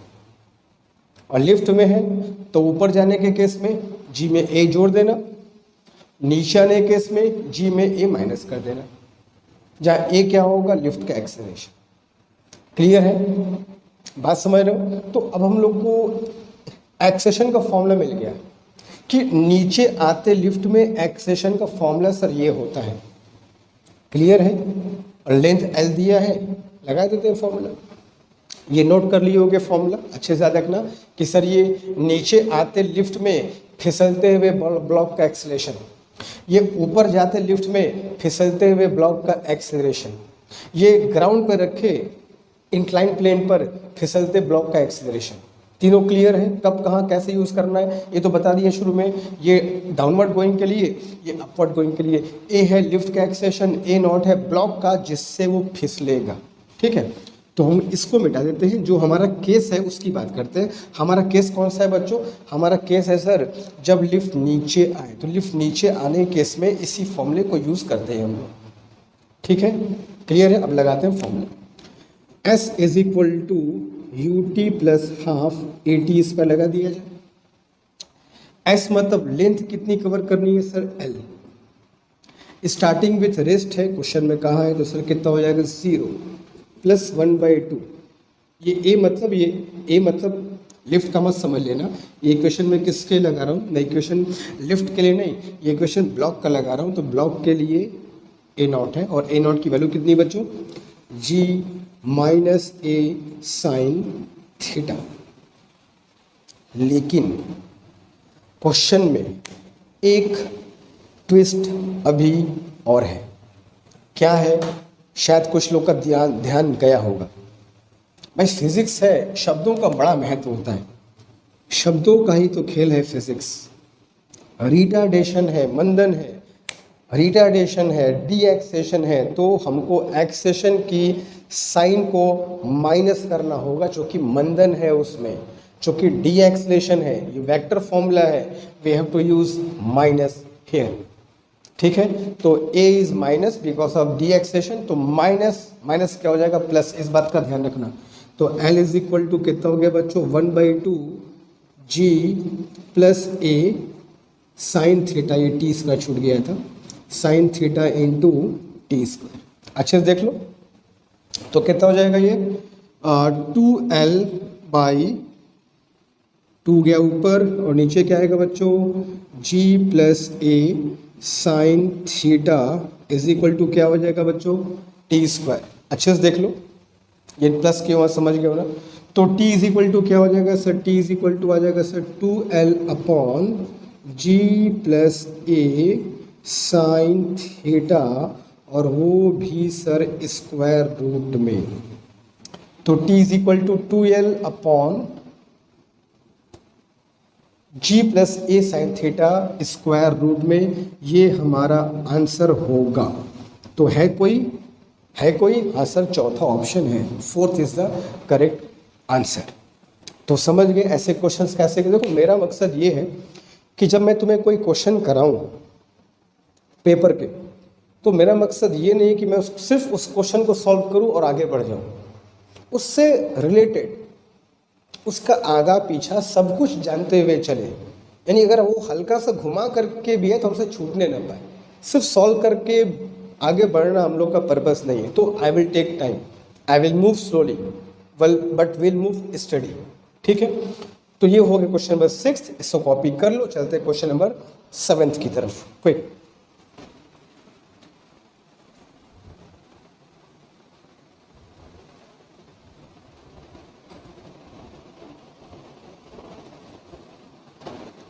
और लिफ्ट में है तो ऊपर जाने के केस में जी में ए जोड़ देना, नीचे आने के केस में जी में ए माइनस कर देना, जहाँ ए क्या होगा, लिफ्ट का एक्सेलरेशन। क्लियर है, बात समझ रहे हो। तो अब हम लोग को एक्सेशन का फॉर्मूला मिल गया कि नीचे आते लिफ्ट में एक्सेशन का फॉर्मूला सर ये होता है। क्लियर है, और लेंथ एल दिया है, लगा देते हैं फॉर्मूला। ये नोट कर लिए होगे फॉर्मूला, अच्छे से याद रखना कि सर ये नीचे आते लिफ्ट में फिसलते हुए ब्लॉक का एक्सेलरेशन, ये ऊपर जाते लिफ्ट में फिसलते हुए ब्लॉक का एक्सेलरेशन, ये ग्राउंड पर रखे इंक्लाइन प्लेन पर फिसलते ब्लॉक का एक्सेलरेशन। तीनों क्लियर है, कब कहाँ कैसे यूज़ करना है ये तो बता दिया शुरू में। ये डाउनवर्ड गोइंग के लिए, ये अपवर्ड गोइंग के लिए। ए है लिफ्ट का एक्सेलरेशन, ए नॉट है ब्लॉक का जिससे वो फिसलेगा, ठीक है। तो हम इसको मिटा देते हैं, जो हमारा केस है उसकी बात करते हैं। हमारा केस कौन सा है बच्चों, हमारा केस है सर जब लिफ्ट नीचे आए। तो लिफ्ट नीचे आने केस में इसी फॉर्मूले को यूज़ करते हैं हम लोग, ठीक है। क्लियर है, अब लगाते हैं formula. S is equal to u t plus half a t, इस पर लगा दिया जाए। एस मतलब लेंथ कितनी कवर करनी है sir, L. Starting with rest है, क्वेश्चन में कहा है, तो सर कितना हो जाएगा 0 प्लस 1/2। ये ए मतलब लिफ्ट का मत समझ लेना, ये इक्वेशन में किसके लगा रहा हूँ, मैं इक्वेशन लिफ्ट के लिए नहीं, ये इक्वेशन ब्लॉक का लगा रहा हूँ। तो ब्लॉक के लिए ए नॉट है, और ए नॉट की वैल्यू कितनी बच्चों, जी माइनस ए साइन थीटा। लेकिन क्वेश्चन में एक ट्विस्ट अभी और है। क्या है, शायद कुछ लोग का ध्यान गया होगा। भाई फिजिक्स है, शब्दों का बड़ा महत्व होता है, शब्दों का ही तो खेल है फिजिक्स। रिटार्डेशन है, मंदन है, रिटार्डेशन है, डी एक्सेशन है, तो हमको एक्सेशन की साइन को माइनस करना होगा, चूँकि मंदन है उसमें, चूँकि डी एक्सेलेशन है, ये वेक्टर फॉर्मूला है, we have to use minus here, ठीक है। तो a is minus because of deceleration, तो माइनस माइनस क्या हो जाएगा, प्लस, इस बात का ध्यान रखना। तो l इज इक्वल टू कितना हो गया बच्चों, 1/2 g plus a sine theta, ये टी स्क्वायर छूट गया था, sign theta into t square. अच्छे से देख लो, तो कितना हो जाएगा ये 2l/2 गया ऊपर, और नीचे क्या आएगा बच्चों, g plus a sine theta is equal to क्या हो जाएगा बच्चों, टी स्क्वायर। अच्छे से देख लो, ये प्लस क्यों समझ गए हो ना। तो टी इज इक्वल टू क्या हो जाएगा sir, t is equal to आ जाएगा sir 2l/g plus a sine theta, और वो भी सर स्क्वायर रूट में। तो t is equal to 2l/g plus a sine theta square root में, ये हमारा आंसर होगा। तो है कोई, हाँ सर, चौथा ऑप्शन है, 4th is the correct answer. तो समझ गए ऐसे क्वेश्चंस कैसे। देखो मेरा मकसद ये है कि जब मैं तुम्हें कोई क्वेश्चन कराऊं पेपर के, तो मेरा मकसद ये नहीं कि मैं सिर्फ उस क्वेश्चन को सॉल्व करूं और आगे बढ़ जाऊं, उससे रिलेटेड उसका आगा पीछा सब कुछ जानते हुए चले। यानी अगर वो हल्का सा घुमा करके भी है तो हमसे छूटने ना पाए। सिर्फ सॉल्व करके आगे बढ़ना हम लोग का पर्पस नहीं है। तो I will take time, I will move slowly but will move study. ठीक है, तो ये हो गया क्वेश्चन नंबर 6, इसको कॉपी कर लो। चलते हैं क्वेश्चन नंबर 7 की तरफ। क्विक,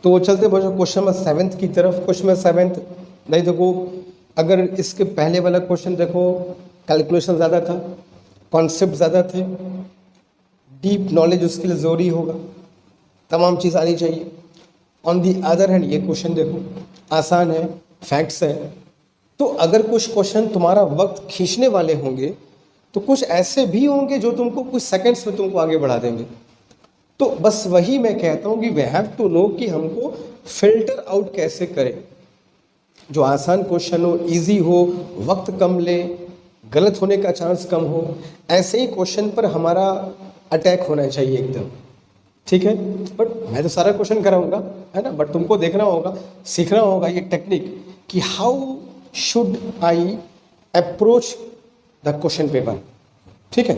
तो चलते बच्चों क्वेश्चन नंबर 7 की तरफ। क्वेश्चन नंबर 7 नहीं, देखो अगर इसके पहले वाला क्वेश्चन देखो, कैलकुलेशन ज़्यादा था, कॉन्सेप्ट ज़्यादा थे, डीप नॉलेज उसके लिए ज़रूरी होगा, तमाम चीज़ आनी चाहिए। ऑन दी अदर हैंड ये क्वेश्चन देखो आसान है, फैक्ट्स है। तो अगर कुछ क्वेश्चन तुम्हारा वक्त खींचने वाले होंगे तो कुछ ऐसे भी होंगे जो तुमको कुछ सेकंड्स में तुमको आगे बढ़ा देंगे। तो बस वही मैं कहता हूँ कि वी हैव टू नो कि हमको फिल्टर आउट कैसे करें। जो आसान क्वेश्चन हो, इजी हो, वक्त कम ले, गलत होने का चांस कम हो, ऐसे ही क्वेश्चन पर हमारा अटैक होना चाहिए एकदम। ठीक है, बट मैं तो सारा क्वेश्चन कराऊंगा, है ना, बट तुमको देखना होगा, सीखना होगा ये टेक्निक कि how should I approach the question paper. ठीक है,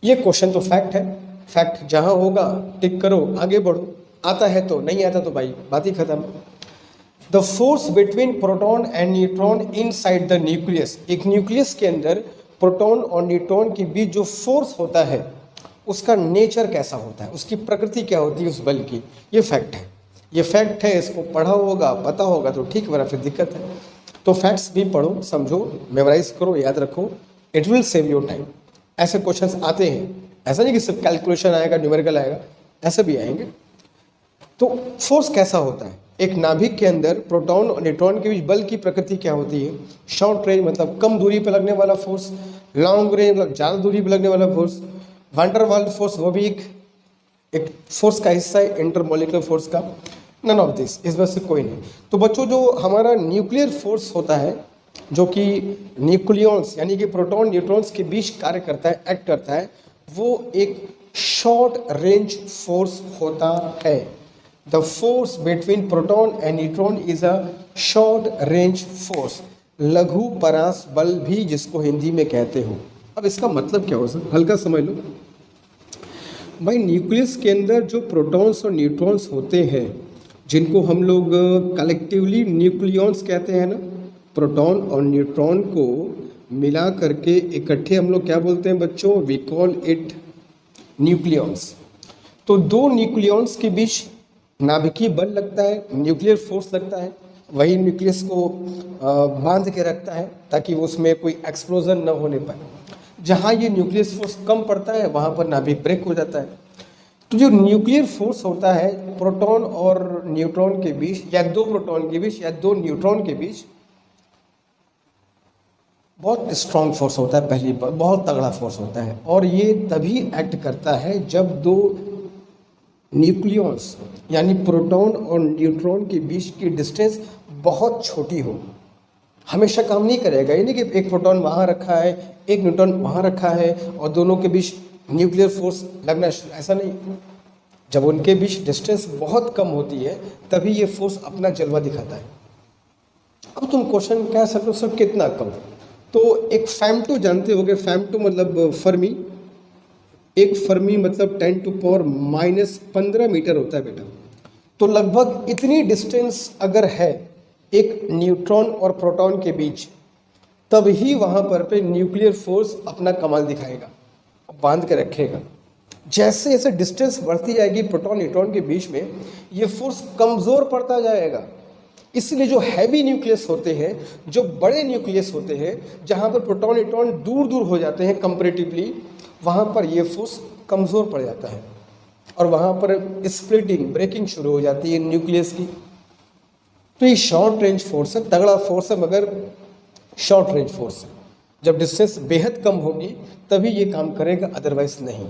ये क्वेश्चन तो फैक्ट है, फैक्ट जहाँ होगा टिक करो, आगे बढ़ो। आता है तो, नहीं आता तो भाई बात ही खत्म। The force between proton and neutron inside the nucleus, एक न्यूक्लियस के अंदर प्रोटॉन और न्यूट्रॉन के बीच जो फोर्स होता है उसका नेचर कैसा होता है, उसकी प्रकृति क्या होती है उस बल की, ये फैक्ट है। ये फैक्ट है, इसको पढ़ा होगा, पता होगा तो ठीक, वरना फिर दिक्कत है। तो फैक्ट्स भी पढ़ो, समझो, मेमोराइज करो, याद रखो, it will save your time. ऐसे क्वेश्चंस आते हैं, ऐसा नहीं कि सिर्फ कैलकुलेशन आएगा, न्यूमेरिकल आएगा, ऐसे भी आएंगे। तो फोर्स कैसा होता है, एक नाभिक के अंदर प्रोटॉन और न्यूट्रॉन के बीच बल की प्रकृति क्या होती है। शॉर्ट रेंज मतलब कम दूरी पर लगने वाला फोर्स, लॉन्ग रेंज मतलब ज़्यादा दूरी पर लगने वाला force, van der Waals force वो भी एक फोर्स का हिस्सा है, इंटरमोलिकुलर फोर्स का। नन ऑफ दिस, इस वजह से कोई नहीं। तो बच्चों जो हमारा न्यूक्लियर फोर्स होता है, जो कि न्यूक्लियॉन्स यानी कि प्रोटॉन न्यूट्रॉन्स के बीच कार्य करता है, एक्ट करता है, वो एक शॉर्ट रेंज फोर्स होता है। The force between proton and neutron is a short range force, लघु परास बल भी जिसको हिंदी में कहते हो। अब इसका मतलब क्या हो सर, हल्का समझ लो भाई। न्यूक्लियस के अंदर जो प्रोटॉन्स और न्यूट्रॉन्स होते हैं, जिनको हम लोग कलेक्टिवली न्यूक्लियॉन्स कहते हैं ना, प्रोटॉन और न्यूट्रॉन को मिला करके इकट्ठे हम लोग क्या बोलते हैं बच्चों, वी कॉल इट न्यूक्लियॉन्स। तो दो न्यूक्लियॉन्स के बीच नाभिकीय बल लगता है, न्यूक्लियर फोर्स लगता है, वही न्यूक्लियस को बांध के रखता है ताकि उसमें कोई एक्सप्लोजन न होने पाए। जहाँ ये न्यूक्लियस फोर्स कम पड़ता है वहाँ पर नाभिक ब्रेक हो जाता है। तो जो न्यूक्लियर फोर्स होता है प्रोटॉन और न्यूट्रॉन के बीच, या दो प्रोटॉन के बीच या दो न्यूट्रॉन के बीच, बहुत स्ट्रॉन्ग फोर्स होता है, पहली बार बहुत तगड़ा फोर्स होता है। और ये तभी एक्ट करता है जब दो न्यूक्लियॉन्स यानी प्रोटॉन और न्यूट्रॉन के बीच की डिस्टेंस बहुत छोटी हो। हमेशा काम नहीं करेगा, ये नहीं कि एक प्रोटॉन वहाँ रखा है, एक न्यूट्रॉन वहाँ रखा है और दोनों के बीच न्यूक्लियर फोर्स लगना, ऐसा नहीं। जब उनके बीच डिस्टेंस बहुत कम होती है तभी ये फोर्स अपना जलवा दिखाता है। अब तुम क्वेश्चन कह सकते हो सर कितना कम, तो एक फैम्टो जानते होगे, फैम्टो मतलब फर्मी, एक फर्मी मतलब 10⁻⁻15 मीटर होता है बेटा। तो लगभग इतनी डिस्टेंस अगर है एक न्यूट्रॉन और प्रोटॉन के बीच, तब ही वहाँ पर पे न्यूक्लियर फोर्स अपना कमाल दिखाएगा, बांध के रखेगा। जैसे जैसे डिस्टेंस बढ़ती जाएगी प्रोटॉन न्यूट्रॉन के बीच में, ये फोर्स कमज़ोर पड़ता जाएगा। इसलिए जो हैवी न्यूक्लियस होते हैं, जो बड़े न्यूक्लियस होते हैं, जहाँ पर प्रोटॉन न्यूट्रॉन दूर दूर हो जाते हैं कंपैरेटिवली, वहाँ पर ये फोर्स कमज़ोर पड़ जाता है और वहाँ पर स्प्लिटिंग, ब्रेकिंग शुरू हो जाती है न्यूक्लियस की। तो ये शॉर्ट रेंज फोर्स है, तगड़ा फोर्स है मगर शॉर्ट रेंज फोर्स है। जब डिस्टेंस बेहद कम होगी तभी ये काम करेगा, अदरवाइज नहीं।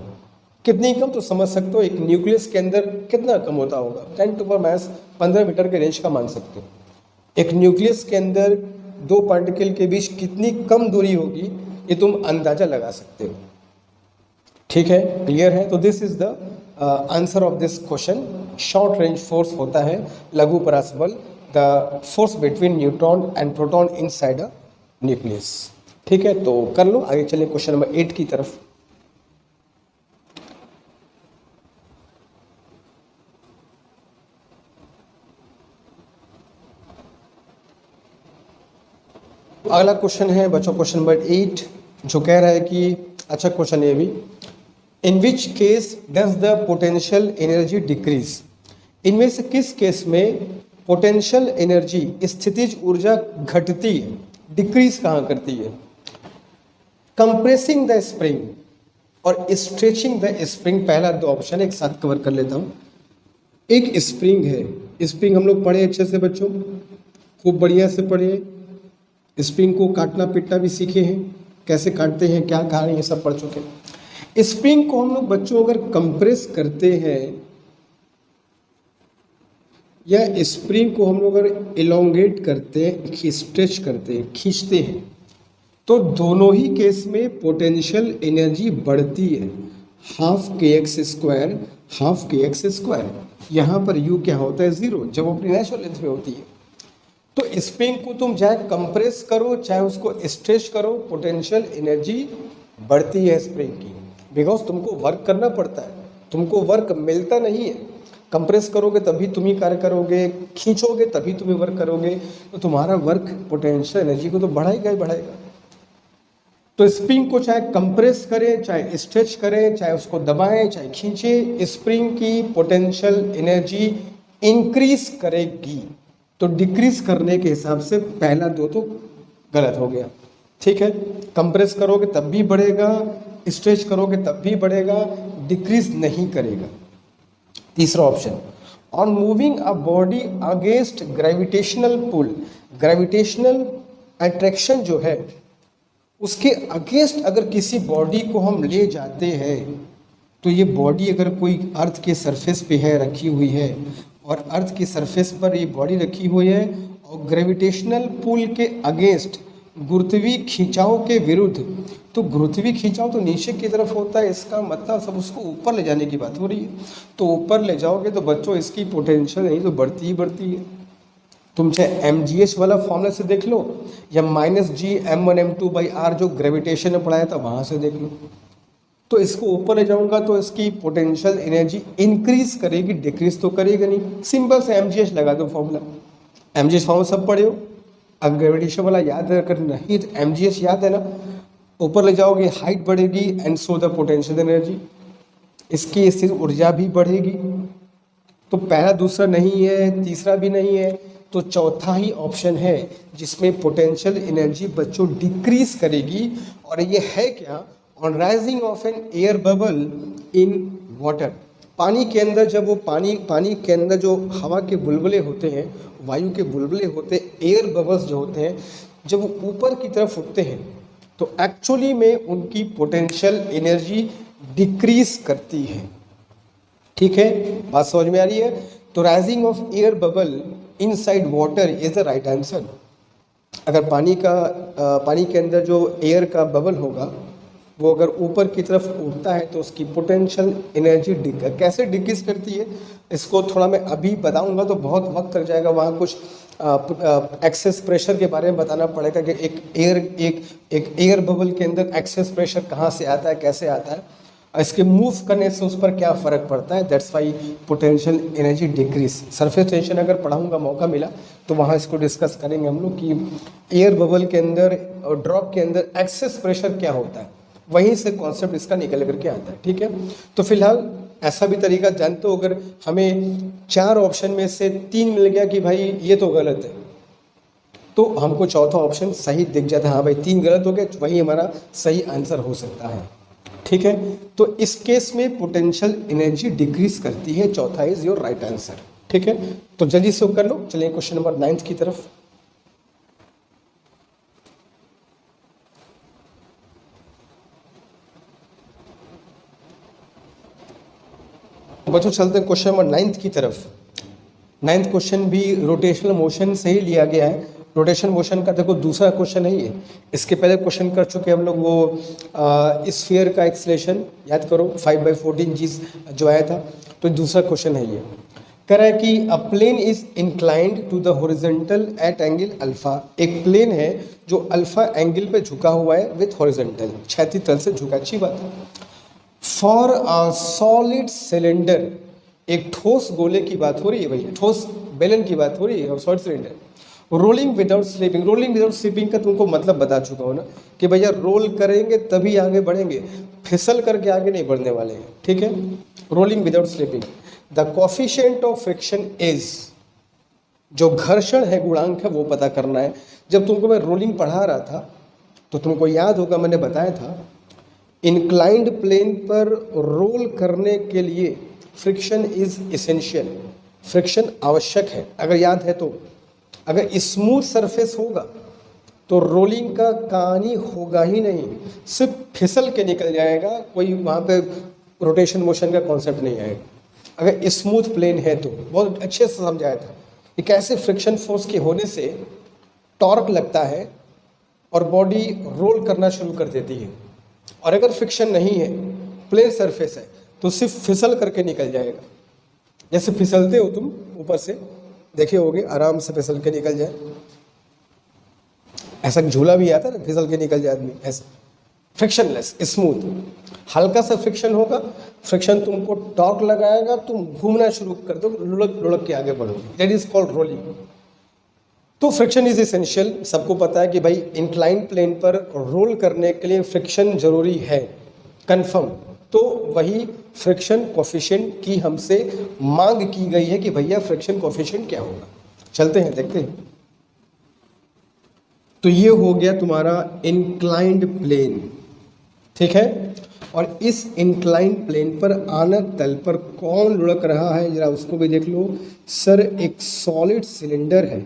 कितनी कम तो समझ सकते हो, एक न्यूक्लियस के अंदर कितना कम होता होगा, 10⁻15 मीटर के रेंज का मान सकते हो। एक न्यूक्लियस के अंदर दो पार्टिकल के बीच कितनी कम दूरी होगी ये तुम अंदाजा लगा सकते हो। ठीक है, क्लियर है। तो this is the answer of this question. Short range force होता है लघु परासबल, the force between neutron and proton inside a nucleus. ठीक है, तो कर लो, आगे चलें क्वेश्चन नंबर 8 की तरफ। अगला क्वेश्चन है बच्चों क्वेश्चन नंबर 8, जो कह रहा है कि अच्छा क्वेश्चन ये भी, in which case does the potential energy decrease. इनमें से किस केस में पोटेंशियल एनर्जी स्थितिज ऊर्जा घटती है, डिक्रीज कहाँ करती है। कंप्रेसिंग द स्प्रिंग और स्ट्रेचिंग द स्प्रिंग, पहला दो ऑप्शन एक साथ कवर कर लेता हूँ। एक स्प्रिंग है, स्प्रिंग हम लोग पढ़े अच्छे से बच्चों, खूब बढ़िया से पढ़े, स्प्रिंग को काटना पीटना भी सीखे हैं, कैसे काटते हैं क्या कहानी ये सब पढ़ चुके हैं। स्प्रिंग को हम लोग बच्चों अगर कंप्रेस करते हैं या स्प्रिंग को हम लोग अगर इलोंगेट करते हैं, स्ट्रेच करते हैं, खींचते हैं, तो दोनों ही केस में पोटेंशियल एनर्जी बढ़ती है। हाफ के एक्स स्क्वायर, हाफ के एक्स स्क्वायर, यहाँ पर यू क्या होता है 0, जब वो अपनी नेचुरल लेंथ में होती है। तो स्प्रिंग को तुम चाहे कंप्रेस करो चाहे उसको स्ट्रेच करो, पोटेंशियल एनर्जी बढ़ती है स्प्रिंग की, बिकॉज तुमको वर्क करना पड़ता है, तुमको वर्क मिलता नहीं है। कंप्रेस करोगे तभी तुम ही कार्य करोगे, खींचोगे तभी तुम्हें वर्क करोगे, तो तुम्हारा वर्क पोटेंशियल एनर्जी को तो बढ़ाएगा ही बढ़ाएगा। तो स्प्रिंग को चाहे कंप्रेस करें चाहे स्ट्रेच करें, चाहे उसको दबाएं चाहे खींचे, स्प्रिंग की पोटेंशियल एनर्जी इंक्रीज करेगी। तो डिक्रीज करने के हिसाब से पहला दो तो गलत हो गया। ठीक है, कंप्रेस करोगे तब भी बढ़ेगा, स्ट्रेच करोगे तब भी बढ़ेगा, डिक्रीज नहीं करेगा। तीसरा option, on moving a body against gravitational pull, gravitational attraction जो है उसके अगेंस्ट अगर किसी बॉडी को हम ले जाते हैं, तो ये बॉडी अगर कोई अर्थ के सरफेस पे है, रखी हुई है, और अर्थ की सरफेस पर ये बॉडी रखी हुई है और ग्रेविटेशनल पुल के अगेंस्ट, गुरुत्वीय खिंचाव के विरुद्ध, तो गुरुत्वीय खिंचाव तो नीचे की तरफ होता है, इसका मतलब सब उसको ऊपर ले जाने की बात हो रही है। तो ऊपर ले जाओगे तो बच्चों इसकी पोटेंशियल नहीं तो बढ़ती ही बढ़ती है। तुम चाहे mgh वाला फॉर्मूला से देख लो या -G m1m2/r जो ग्रेविटेशन में पढ़ाया था वहाँ से देख लो। तो इसको ऊपर ले जाऊंगा तो इसकी पोटेंशियल एनर्जी इंक्रीज करेगी, डिक्रीज तो करेगा नहीं। सिंपल से mgh लगा दो फॉर्मूला, mgh फॉर्मूला सब पढ़े हो, अगर ग्रेविटेशन वाला याद है, अगर नहीं तो mgh याद है ना। ऊपर ले जाओगे हाइट बढ़ेगी and so the potential energy, इसकी स्थिर ऊर्जा भी बढ़ेगी। तो पहला दूसरा नहीं है, तीसरा भी नहीं है, तो चौथा ही ऑप्शन है जिसमें पोटेंशियल एनर्जी बच्चों डिक्रीज करेगी। और ये है क्या, on rising of an air bubble in water, पानी के अंदर जब वो पानी के अंदर जो हवा के बुलबुले होते हैं, वायु के बुलबुले होते हैं, एयर बबल्स जो होते हैं, जब वो ऊपर की तरफ उठते हैं तो एक्चुअली में उनकी पोटेंशियल एनर्जी डिक्रीज करती है। ठीक है, बात समझ में आ रही है। तो rising of air bubble inside water is the right answer. अगर पानी के अंदर जो एयर का बबल होगा वो अगर ऊपर की तरफ उठता है तो उसकी पोटेंशियल एनर्जी कैसे डिक्रीज करती है, इसको थोड़ा मैं अभी बताऊंगा तो बहुत वक्त लग जाएगा। वहाँ कुछ एक्सेस प्रेशर के बारे में बताना पड़ेगा कि एक एयर बबल के अंदर एक्सेस प्रेशर कहाँ से आता है, कैसे आता है, इसके मूव करने से उस पर क्या फ़र्क पड़ता है। That's why potential energy decrease. Surface tension अगर पढ़ाऊंगा, मौका मिला तो वहाँ इसको डिस्कस करेंगे हम लोग कि एयर बबल के अंदर और ड्रॉप के अंदर एक्सेस प्रेशर क्या होता है, वहीं से कॉन्सेप्ट इसका निकल करके आता है। ठीक है, तो फिलहाल ऐसा भी तरीका जानते हो, अगर हमें 4 ऑप्शन में से 3 मिल गया कि भाई ये तो गलत है, तो हमको चौथा ऑप्शन सही दिख जाता है। हाँ भाई 3 गलत हो गए, वही हमारा सही आंसर हो सकता है। ठीक है, तो इस केस में पोटेंशियल एनर्जी डिक्रीज करती है, चौथा इज योर राइट आंसर। ठीक है, तो जल्दी से कर लो। चलिए क्वेश्चन नंबर 9 की तरफ। बच्चों चलते हैं क्वेश्चन नंबर 9 की तरफ। 9th क्वेश्चन भी रोटेशनल मोशन से ही लिया गया है रोटेशन मोशन का देखो दूसरा क्वेश्चन है ये। इसके पहले क्वेश्चन कर चुके हम लोग वो स्फीयर का एक्सलेशन याद करो 5/14 जी जो आया था। तो दूसरा क्वेश्चन है ये, कह रहा है कि a plane is inclined to the horizontal at angle alpha. एक प्लेन है जो अल्फा एंगल पे झुका हुआ है विथ हॉरिजॉन्टल, क्षैतिज तल से झुका। अच्छी बात है। फॉर अ सॉलिड सिलेंडर, एक ठोस गोले की बात हो रही है भैया, ठोस बेलन की बात हो रही है और solid cylinder. Rolling without slipping, rolling without slipping का तुमको मतलब बता चुका हूँ ना कि भैया रोल करेंगे तभी आगे बढ़ेंगे, फिसल करके आगे नहीं बढ़ने वाले हैं। ठीक है, rolling without slipping. The coefficient of friction is, जो घर्षण है गुणांक है वो पता करना है। जब तुमको मैं रोलिंग पढ़ा रहा था तो तुमको याद होगा मैंने बताया था इंक्लाइंड प्लेन पर रोल करने के लिए फ्रिक्शन इज इसेंशियल, फ्रिक्शन आवश्यक है। अगर याद है तो अगर स्मूथ सरफेस होगा तो रोलिंग का कहानी होगा ही नहीं, सिर्फ फिसल के निकल जाएगा, कोई वहाँ पे रोटेशन मोशन का कॉन्सेप्ट नहीं आएगा। अगर स्मूथ प्लेन है तो बहुत अच्छे से समझाया था कि कैसे फ्रिक्शन फोर्स के होने से टॉर्क लगता है और बॉडी रोल करना शुरू कर देती है। और अगर फ्रिक्शन नहीं है, प्लेन सरफेस है, तो सिर्फ फिसल करके निकल जाएगा। जैसे फिसलते हो तुम ऊपर से देखे होगे, आराम से फिसल के निकल जाए, ऐसा झूला भी आता है ना, फिसल के निकल जाए आदमी, ऐसा फ्रिक्शनलेस स्मूथ। हल्का सा फ्रिक्शन होगा, फ्रिक्शन तुमको टॉर्क लगाएगा, तुम घूमना शुरू कर दो, लुढ़क लुढ़क के आगे बढ़ोगे, दैट इज कॉल्ड रोलिंग। तो फ्रिक्शन इज एसेंशियल, सबको पता है कि भाई इंक्लाइन प्लेन पर रोल करने के लिए फ्रिक्शन जरूरी है, कंफर्म। तो वही फ्रिक्शन कोफिशिएंट की हमसे मांग की गई है कि भैया फ्रिक्शन कोफिशिएंट क्या होगा। चलते हैं देखते हैं। तो ये हो गया तुम्हारा इंक्लाइंड प्लेन, ठीक है। और इस इंक्लाइंड प्लेन पर आनत तल पर कौन लुढ़क रहा है जरा उसको भी देख लो। सर एक सॉलिड सिलेंडर है,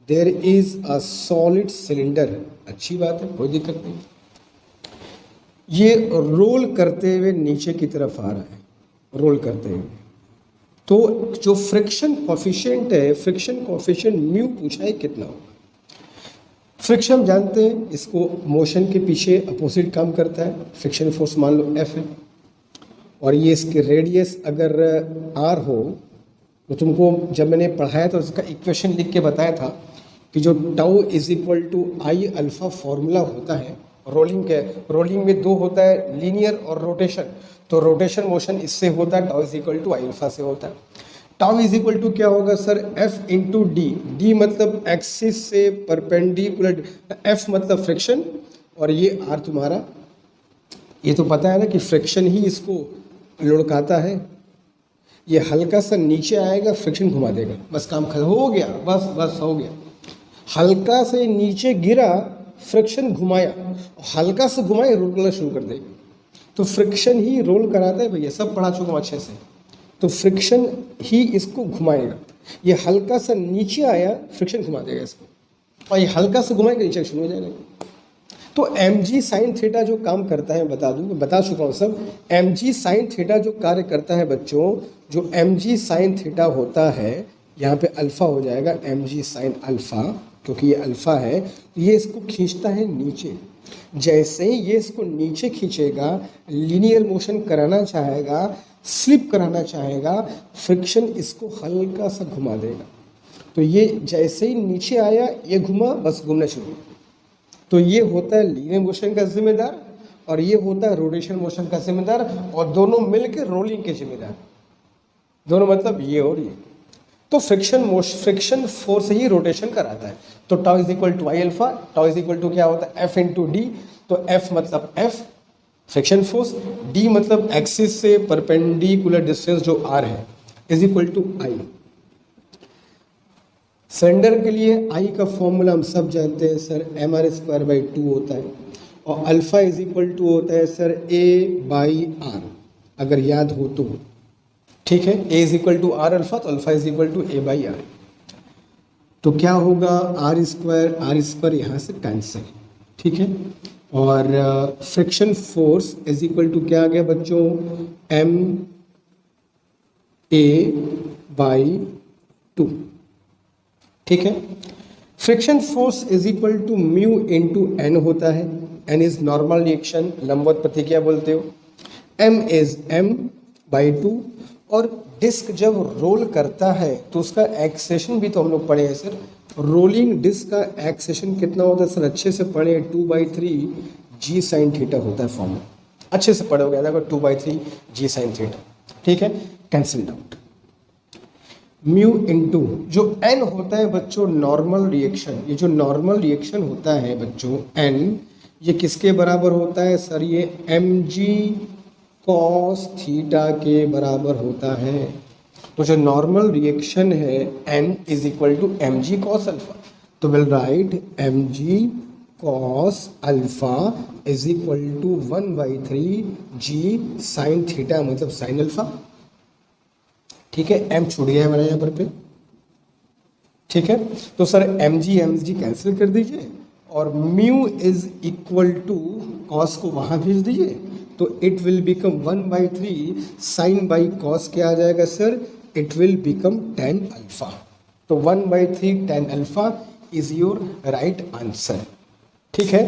there is a solid cylinder, अच्छी बात है, कोई दिक्कत नहीं। ये रोल करते हुए नीचे की तरफ आ रहा है, रोल करते हुए। तो जो फ्रिक्शन कोफिशिएंट है, फ्रिक्शन कोफिशिएंट म्यू पूछा है कितना होगा। फ्रिक्शन हम जानते हैं इसको मोशन के पीछे अपोजिट काम करता है। फ्रिक्शन फोर्स मान लो F है और ये इसके रेडियस अगर R हो तो तुमको जब मैंने पढ़ाया तो इसका इक्वेशन लिख के बताया था कि जो tau is equal to I alpha formula होता है रोलिंग के। रोलिंग में दो होता है, लीनियर और रोटेशन। तो रोटेशन मोशन इससे होता है, tau is equal to I alpha से होता है। टाउ इज इक्वल टू क्या होगा sir, F into d. D मतलब एक्सिस से परपेंडिकुलर, F मतलब फ्रिक्शन और ये R तुम्हारा, ये तो पता है ना कि फ्रिक्शन ही इसको लुढ़काता है। ये हल्का सा नीचे आएगा, फ्रिक्शन घुमा देगा, बस काम खत्म हो गया, बस हो गया। हल्का से नीचे गिरा, फ्रिक्शन घुमाया, हल्का से घुमाया, रोल करना शुरू कर देगा। तो फ्रिक्शन ही रोल कराता है भैया, सब पढ़ा चुका हूँ अच्छे से। तो फ्रिक्शन ही इसको घुमाएगा। ये हल्का सा नीचे आया, फ्रिक्शन घुमा देगा इसको, और ये हल्का सा घुमाएगा, नीचे शुरू हो जाएगा। तो mg साइन थीटा जो काम करता है बता दूँ, बता चुका हूँ सब। mg साइन थीटा जो कार्य करता है बच्चों, जो mg साइन थीटा होता है, यहाँ पे अल्फ़ा हो जाएगा mg साइन अल्फ़ा, क्योंकि ये अल्फ़ा है। तो ये इसको खींचता है नीचे। जैसे ही ये इसको नीचे खींचेगा, लीनियर मोशन कराना चाहेगा, स्लिप कराना चाहेगा, फ्रिक्शन इसको हल्का सा घुमा देगा। तो ये जैसे ही नीचे आया, ये घुमा, बस घूमना शुरू। तो ये होता है लीनियर मोशन का जिम्मेदार और ये होता है रोटेशन मोशन का जिम्मेदार, और दोनों मिलकर रोलिंग के जिम्मेदार। दोनों मतलब ये और ये। तो फ्रिक्शन फोर्स ही रोटेशन कराता है। तो tau is equal to I alpha, tau is equal to क्या होता है, F इंटू डी। तो F मतलब F फ्रिक्शन फोर्स, D मतलब एक्सिस से परपेंडिकुलर डिस्टेंस जो R है, is equal to I. Cylinder के लिए I का फॉर्मूला हम सब जानते हैं सर, mr²/2 होता है, और अल्फा इज इक्वल टू होता है सर A/R, अगर याद हो तो, ठीक है। A is equal to R alpha, तो alpha is equal to A/R। तो क्या होगा, R² यहाँ से कैंसिल, ठीक है। और friction force is equal to क्या आ गया बच्चों, MA/2, ठीक है। Friction force is equal to mu into N होता है। एन इज नॉर्मल रिएक्शन, लंबवत प्रतिक्रिया बोलते हो। M is m by two. और डिस्क जब रोल करता है तो उसका एक्सेशन भी तो हम लोग पढ़े हैं सर। रोलिंग डिस्क का एक्सेशन कितना होता है सर? अच्छे से पढ़े, 2/3 जी साइन थीटा होता है फॉर्म। अच्छे से पढ़ोगे अगर 2/3 जी साइन थीटा, ठीक है, कैंसिल आउट। म्यू इंटू जो एन होता है बच्चों नॉर्मल रिएक्शन, ये जो नॉर्मल रिएक्शन होता है बच्चों एन, ये किसके बराबर होता है सर? ये एम जी कॉस थीटा के बराबर होता है। तो जो नॉर्मल रिएक्शन है n is equal to m g cos alpha. तो will write m g cos alpha is equal to 1/3 g sine theta, मतलब साइन अल्फा। ठीक है, एम छूट गया है मेरा यहाँ पे, ठीक है। तो सर एम जी कैंसिल कर दीजिए और mu is equal to cos को वहाँ भेज दीजिए, तो it will become 1/3 sine by cos क्या आ जाएगा sir? It will become tan alpha. तो 1/3 tan alpha is your right answer. ठीक है,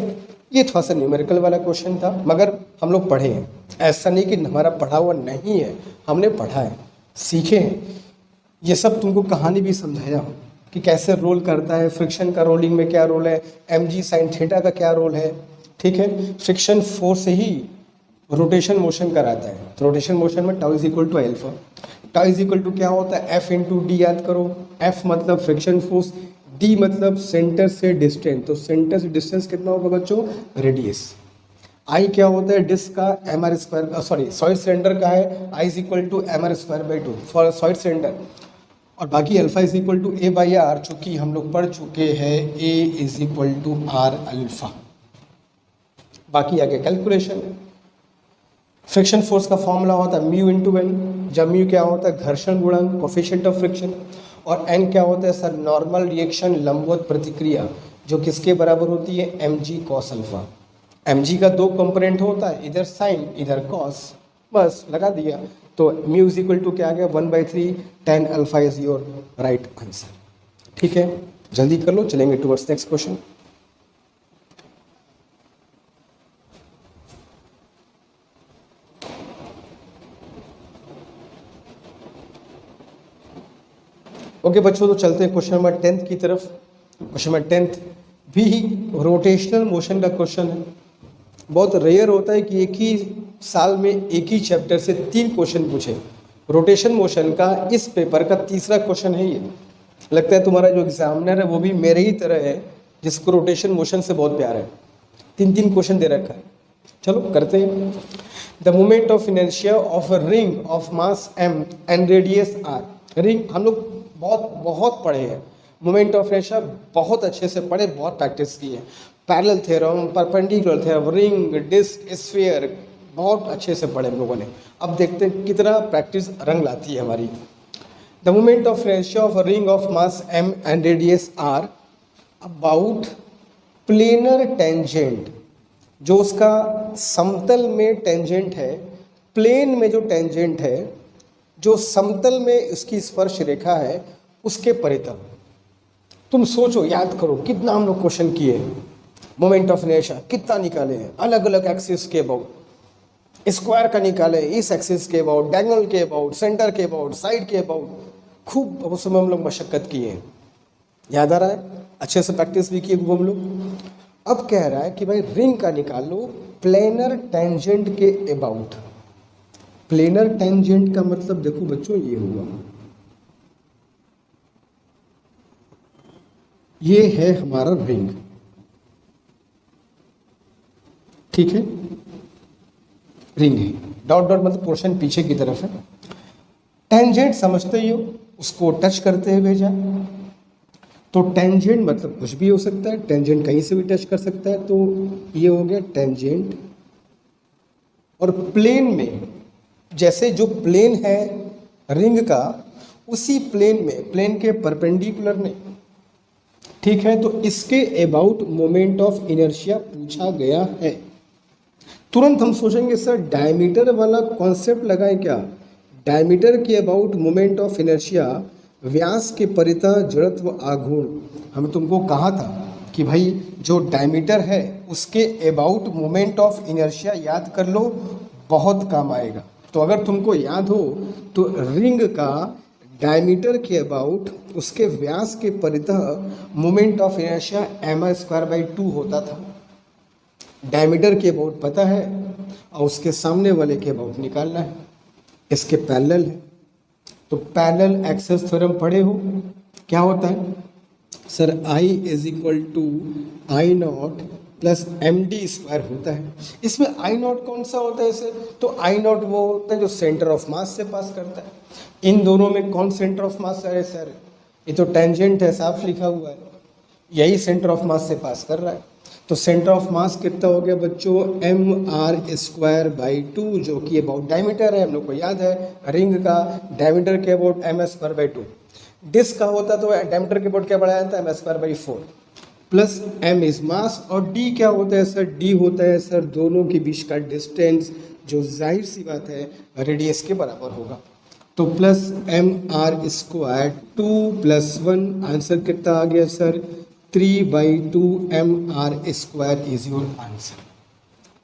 ये थोड़ा सा न्यूमेरिकल वाला क्वेश्चन था, मगर हम लोग पढ़े हैं, ऐसा नहीं कि हमारा पढ़ा हुआ नहीं है, हमने पढ़ा है, सीखे हैं। ये सब तुमको कहानी भी समझाया कि कैसे रोल करता है, फ्रिक्शन का रोलिंग में क्या रोल है, एम जी साइन थीटा का क्या रोल है। ठीक है, फ्रिक्शन फोर्स ही रोटेशन मोशन कराता है। तो रोटेशन मोशन में tau is equal to alpha. Tau is equal to क्या होता है? एफ इंटू डी याद करो। एफ मतलब फ्रिक्शन फोर्स, डी मतलब सेंटर से डिस्टेंस। तो सेंटर से डिस्टेंस कितना होगा बच्चों? रेडियस। आई क्या होता है? डिस्क का M R square, sorry solid cylinder का है, I is equal to M R square by 2 for solid cylinder. और बाकी alpha is equal to a by R, चूँकि हम लोग पढ़ चुके हैं a is equal to R alpha. बाकी आगे कैलकुलेशन है। फ्रिक्शन फोर्स का फॉर्मूला होता है म्यू इंटू एन, जब म्यू क्या होता है? घर्षण गुणांक, कोफिशिएंट ऑफ फ्रिक्शन। और एन क्या होता है सर? नॉर्मल रिएक्शन, लंबवत प्रतिक्रिया, जो किसके बराबर होती है? M g cos alpha. M g का दो कंपोनेंट होता है, इधर साइन इधर कॉस, बस लगा दिया। तो म्यू इज इक्वल टू क्या आ गया? 1/3 tan alpha is your right answer. ठीक है, जल्दी कर लो, चलेंगे टुवर्ड्स नेक्स्ट क्वेश्चन। ओके बच्चों, तो चलते हैं क्वेश्चन नंबर 10 की तरफ। क्वेश्चन नंबर 10 भी रोटेशनल मोशन का क्वेश्चन है। बहुत रेयर होता है कि एक ही साल में एक ही चैप्टर से 3 क्वेश्चन पूछे। रोटेशन मोशन का इस पेपर का तीसरा क्वेश्चन है ये। लगता है तुम्हारा जो एग्जामिनर है वो भी मेरे ही तरह है, जिसको रोटेशन मोशन से बहुत प्यार है। 3 क्वेश्चन दे रखा है, चलो करते हैं। The moment of inertia of a ring of mass m and radius r। Ring हम लोग बहुत पढ़े हैं, मोमेंट ऑफ इनर्शिया बहुत अच्छे से पढ़े, बहुत प्रैक्टिस की है। Parallel theorem, perpendicular theorem, ring, disc, sphere बहुत अच्छे से पढ़े हम लोगों ने। अब देखते हैं कितना प्रैक्टिस रंग लाती है हमारी। The moment of inertia of a ring of mass m and radius r about planar tangent, जो उसका समतल में टेंजेंट है, प्लेन में जो टेंजेंट है, जो समतल में इसकी स्पर्श रेखा है, उसके परितल। तुम सोचो, याद करो कितना हम लोग क्वेश्चन किए, मोमेंट ऑफ इनर्शिया कितना निकाले हैं, अलग अलग एक्सिस के अबाउट, स्क्वायर का निकाले, इस एक्सिस के अबाउट, डायगोनल के अबाउट, सेंटर के अबाउट, साइड के अबाउट, खूब उस समय हम लोग मशक्कत किए हैं। याद आ रहा है? अच्छे से प्रैक्टिस भी किए हम लोग। अब कह रहा है कि भाई रिंग का निकाल लो प्लेनर टेंजेंट के अबाउट। प्लेनर टेंजेंट का मतलब देखो बच्चों ये हुआ, ये है हमारा रिंग, ठीक है, रिंग है, डॉट डॉट मतलब पोर्शन पीछे की तरफ है। टेंजेंट समझते ही हो, उसको टच करते हुए जा, तो टेंजेंट मतलब कुछ भी हो सकता है, टेंजेंट कहीं से भी टच कर सकता है, तो ये हो गया टेंजेंट। और प्लेन में, जैसे जो प्लेन है रिंग का, उसी प्लेन में, प्लेन के परपेंडिकुलर नहीं, ठीक है, तो इसके अबाउट मोमेंट ऑफ इनर्शिया पूछा गया है। तुरंत हम सोचेंगे सर डायमीटर वाला कॉन्सेप्ट लगाएं क्या? डायमीटर के अबाउट मोमेंट ऑफ इनर्शिया व्यास के परितः जड़त्व आघूर्ण। हम तुमको कहा था कि भाई जो डायमीटर है उसके अबाउट मोमेंट ऑफ इनर्शिया याद कर लो, बहुत काम आएगा। तो अगर तुमको याद हो तो रिंग का डायमीटर के अबाउट उसके व्यास के परितः मोमेंट ऑफ इनर्शिया m²/2 होता था। डायमीटर के अबाउट पता है और उसके सामने वाले के अबाउट निकालना है। इसके पैरेलल है, तो पैरेलल एक्सेस थ्योरम पढ़े हो, क्या होता है sir, I = I0 plus md² होता है। इसमें I0 कौन सा होता है सर, तो I0 वो होता है जो सेंटर ऑफ मास से पास करता है। इन दोनों में कौन सेंटर ऑफ मास है सर, ये तो टेंजेंट है, साफ लिखा हुआ है, यही सेंटर ऑफ मास से पास कर रहा है। तो सेंटर ऑफ मास कितना हो गया बच्चों, mr²/2, जो कि अबाउट डायमीटर है, हम लोग को याद है रिंग का डायमीटर के अबाउट m²/2। डिस्क का होता तो डायमीटर के अबाउट क्या बढ़ाया था, m²/4 plus m is mass. और d क्या होता है सर, d होता है सर दोनों के बीच का डिस्टेंस, जो जाहिर सी बात है रेडियस के बराबर होगा। तो प्लस mr² 2 + 1, आंसर कितना आ गया sir, 3/2 mr² is your answer.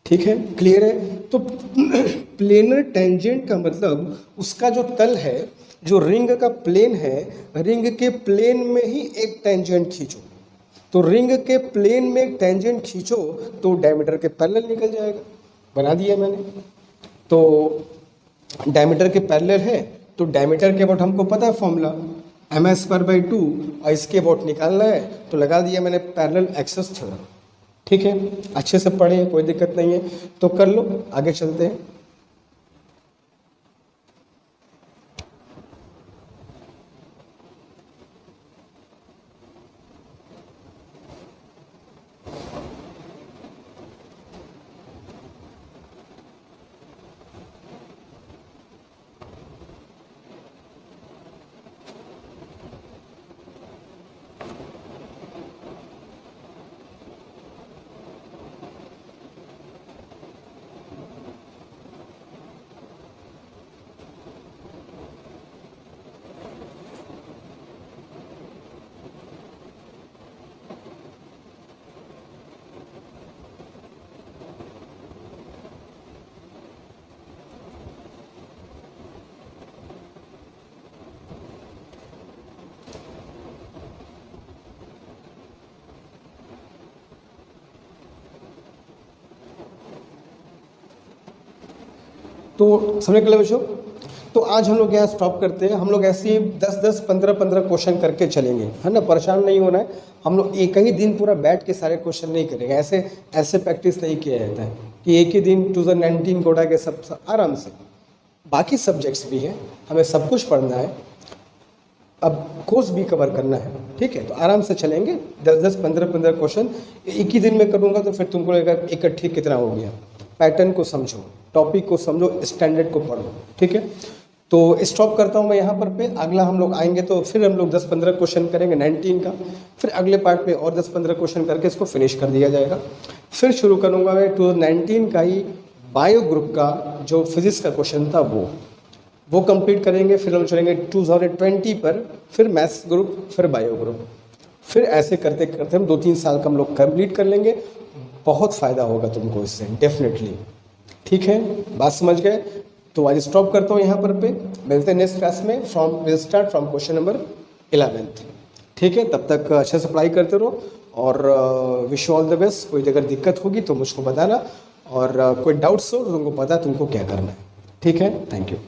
ठीक है, क्लियर है। तो प्लेनर टेंजेंट का मतलब उसका जो तल है, जो रिंग का प्लेन है, रिंग के प्लेन में ही एक टेंजेंट खींचो। तो रिंग के प्लेन में एक टेंजेंट खींचो तो डायमीटर के पैरेलल निकल जाएगा, बना दिया मैंने। तो डायमीटर के पैरेलल है, तो डायमीटर के अबाउट हमको पता है फॉर्मूला m²/2, और इसके अबाउट निकालना है, तो लगा दिया मैंने पैरेलल एक्सेस थ्योरम। ठीक है, अच्छे से पढ़े, कोई दिक्कत नहीं है, तो कर लो, आगे चलते हैं। तो समझ गए बच्चों। तो आज हम लोग यहाँ स्टॉप करते हैं। हम लोग ऐसे ही 10-10, 15-15 क्वेश्चन करके चलेंगे, है ना, परेशान नहीं होना है। हम लोग एक ही दिन पूरा बैठ के सारे क्वेश्चन नहीं करेंगे, ऐसे प्रैक्टिस नहीं किया जाता है कि एक ही दिन 2019 कोटा के सब आराम से। बाकी सब्जेक्ट्स भी हैं, हमें सब कुछ पढ़ना है, अब कोर्स भी कवर करना है। ठीक है, तो आराम से चलेंगे। 10-10, 15-15 क्वेश्चन एक ही दिन में करूँगा तो फिर तुमको लगेगा इकट्ठे कितना हो गया। पैटर्न को समझो, टॉपिक को समझो, स्टैंडर्ड को पढ़ो। ठीक है, तो स्टॉप करता हूँ मैं यहाँ पर पे। अगला हम लोग आएंगे तो फिर हम लोग 10-15 क्वेश्चन करेंगे 19 का, फिर अगले पार्ट में और 10-15 क्वेश्चन करके इसको फिनिश कर दिया जाएगा। फिर शुरू करूँगा मैं 2019 का ही बायो ग्रुप का जो फिजिक्स का क्वेश्चन था वो कंप्लीट करेंगे। फिर हम चलेंगे 2020 पर, फिर मैथ्स ग्रुप, फिर बायो ग्रुप। फिर ऐसे करते करते हम 2-3 साल का हम लोग कंप्लीट कर लेंगे। बहुत फ़ायदा होगा तुमको इससे, डेफिनेटली। ठीक है, बात समझ गए। तो आज स्टॉप करता हूँ यहाँ पर पे। मिलते हैं नेक्स्ट क्लास में। Will start from question number 11th। ठीक है, तब तक अच्छे से पढ़ाई करते रहो और wish you all the best. कोई अगर दिक्कत होगी तो मुझको बताना, और कोई डाउट्स हो तो तुमको पता है तुमको क्या करना है। ठीक है, थैंक यू।